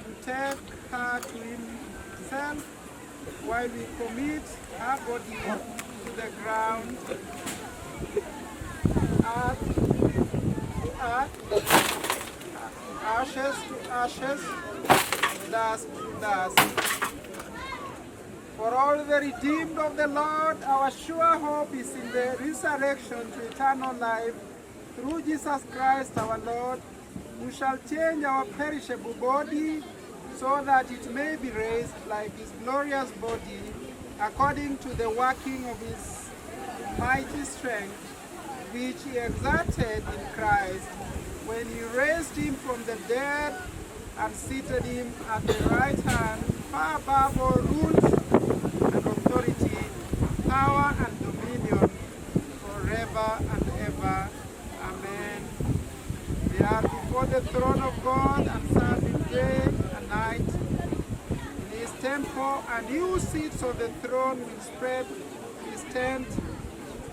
to take her to Himself while we commit her body to the ground, earth to earth, ashes to ashes, dust to dust. For all the redeemed of the Lord, our sure hope is in the resurrection to eternal life through Jesus Christ our Lord, who shall change our perishable body so that it may be raised like his glorious body, according to the working of his mighty strength, which he exerted in Christ, when he raised him from the dead and seated him at the right hand, far above all rules and authority, power and dominion, forever and ever. Amen. We are before the throne of God and serve him day and night in his temple, and he who sits on the throne will spread his tent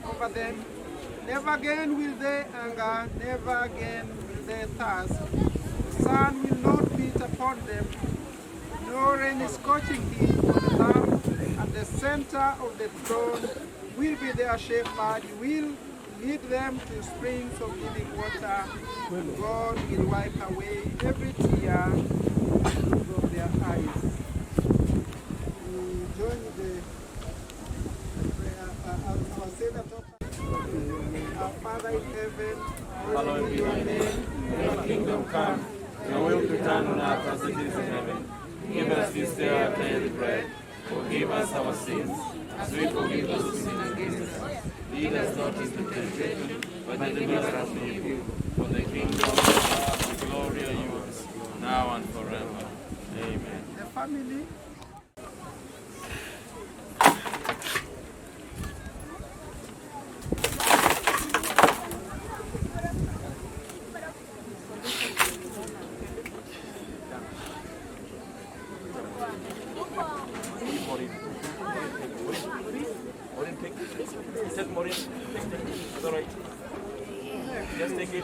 over them. Never again will they hunger, never again will they thirst. The sun will not beat upon them, nor any scorching heat, for the Lamb at the center of the throne will be their shepherd. He will lead them to springs of living water. God will wipe away every tear from their eyes. We join the prayer. I'll say that top. Our Father in heaven, hallowed be your name. Your kingdom come. Your will be done on earth as it is in heaven. Give us this day our daily bread. Forgive us our sins, as we forgive those who sin against us. Lead us not into temptation, but deliver us from evil. For the kingdom, the power, and the glory are yours, now and forever. Amen. The family. It's all right. Just take it.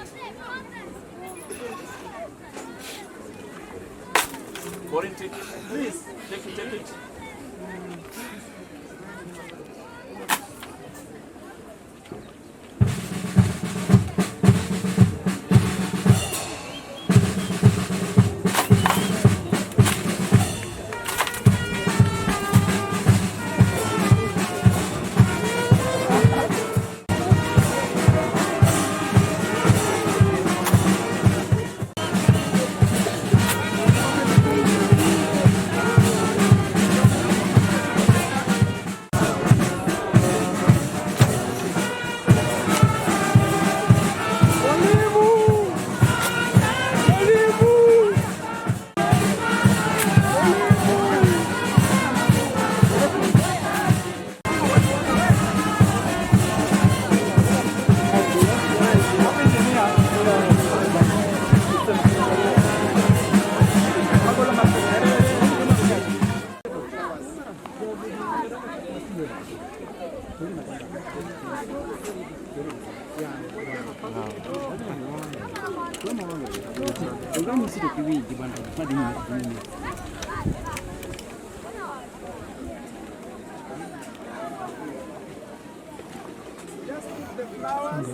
Maureen, take it. Please, take it. Just put the flowers.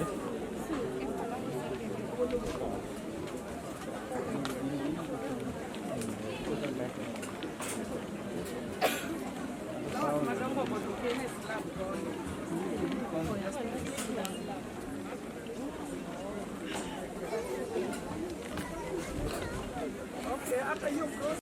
Okay, after you cross.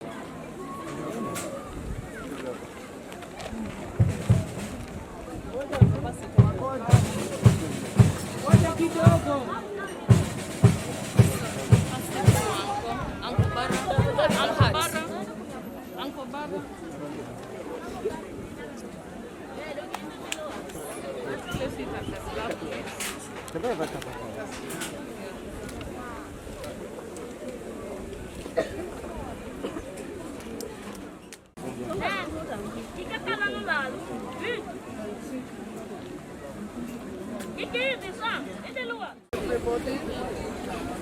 Everybody,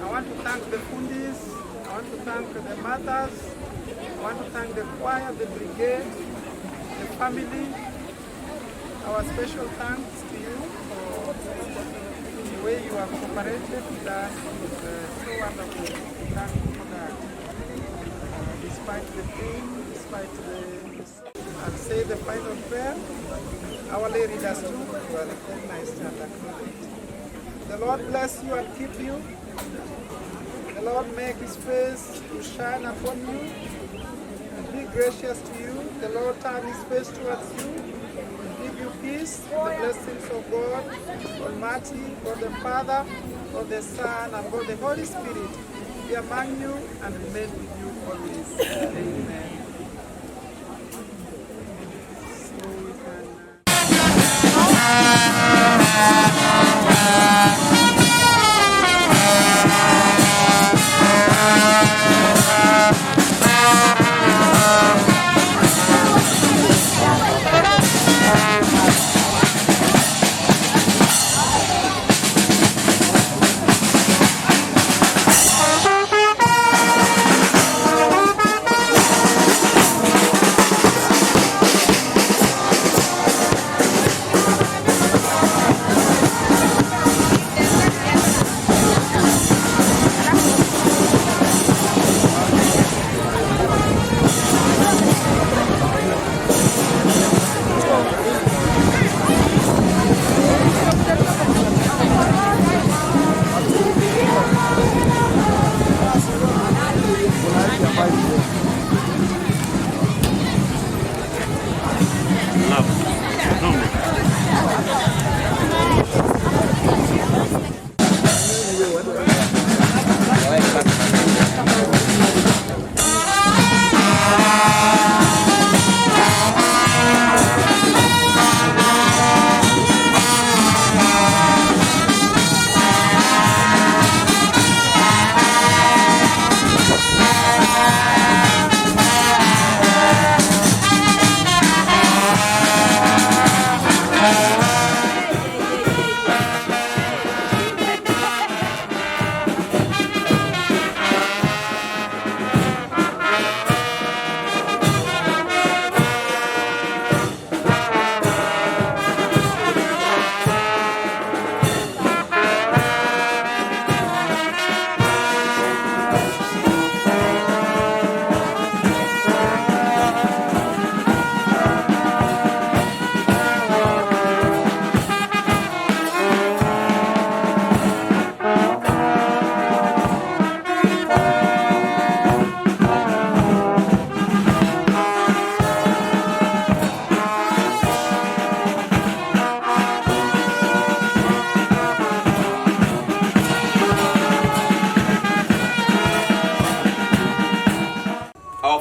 I want to thank the Fundis, I want to thank the mothers, I want to thank the choir, the brigade, the family. Our special thanks to you for the way you have cooperated with us. It's so wonderful. Thank you for that. Despite the pain, despite the... I'll say the final prayer. Our Lady does too. Well, very nice to acknowledge. The Lord bless you and keep you. The Lord make his face to shine upon you and be gracious to you. The Lord turn his face towards you and give you peace. The blessings of God Almighty, God the Father, God the Son, and God the Holy Spirit be among you and remain with you always. Amen.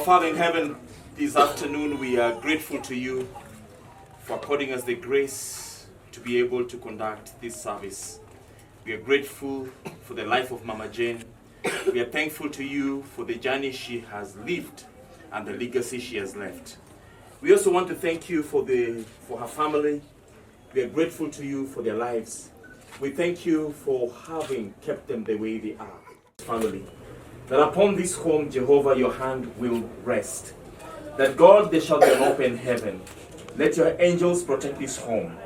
Father in heaven, this afternoon we are grateful to you for according us the grace to be able to conduct this service. We are grateful for the life of Mama Jane. We are thankful to you for the journey she has lived and the legacy she has left. We also want to thank you for her family. We are grateful to you for their lives. We thank you for having kept them the way they are. Family. That upon this home, Jehovah, your hand will rest. That God, there shall be an open heaven. Let your angels protect this home.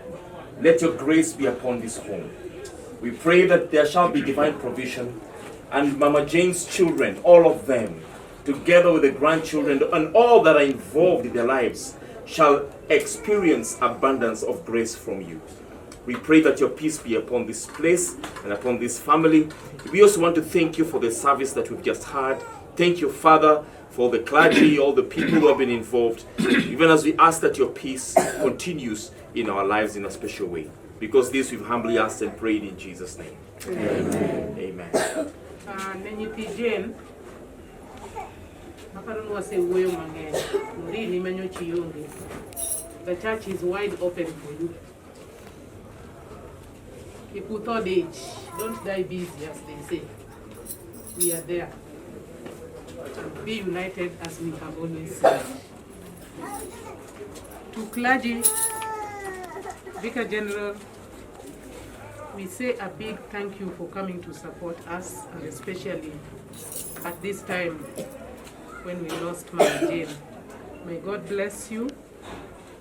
Let your grace be upon this home. We pray that there shall be divine provision, and Mama Jane's children, all of them, together with the grandchildren and all that are involved in their lives, shall experience abundance of grace from you. We pray that your peace be upon this place and upon this family. We also want to thank you for the service that we've just had. Thank you, Father, for the clergy, all the people who have been involved, even as we ask that your peace continues in our lives in a special way. Because this we've humbly asked and prayed in Jesus' name. Amen. Amen. The church is wide open for you. If you thought age, don't die busy, as they say. We are there. Be united as we have always said. To clergy, Vicar General, we say a big thank you for coming to support us, and especially at this time when we lost Mama Jane. May God bless you.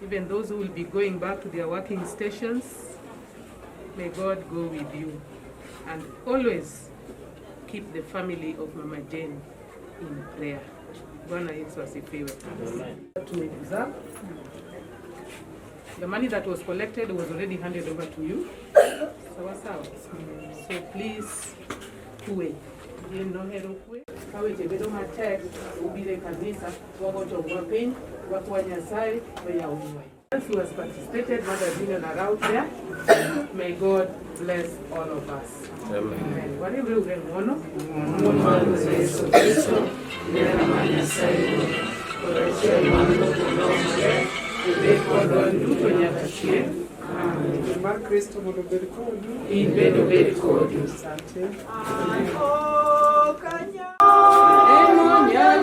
even those who will be going back to their working stations. May God go with you. And always keep the family of Mama Jane in prayer. Bwana Yesu asifiwe. The money that was collected was already handed over to you. So please, kuwe. Kawe tebedo matek ubile kanisa wagoto wapen wakwa Nyasaye ya umwe. As who has participated, Mother Jillian are out there. May God bless all of us. Amen. Whatever we want, Mar Cristo mondo bed kodu. In bedo bed kodu. Asante. Emonya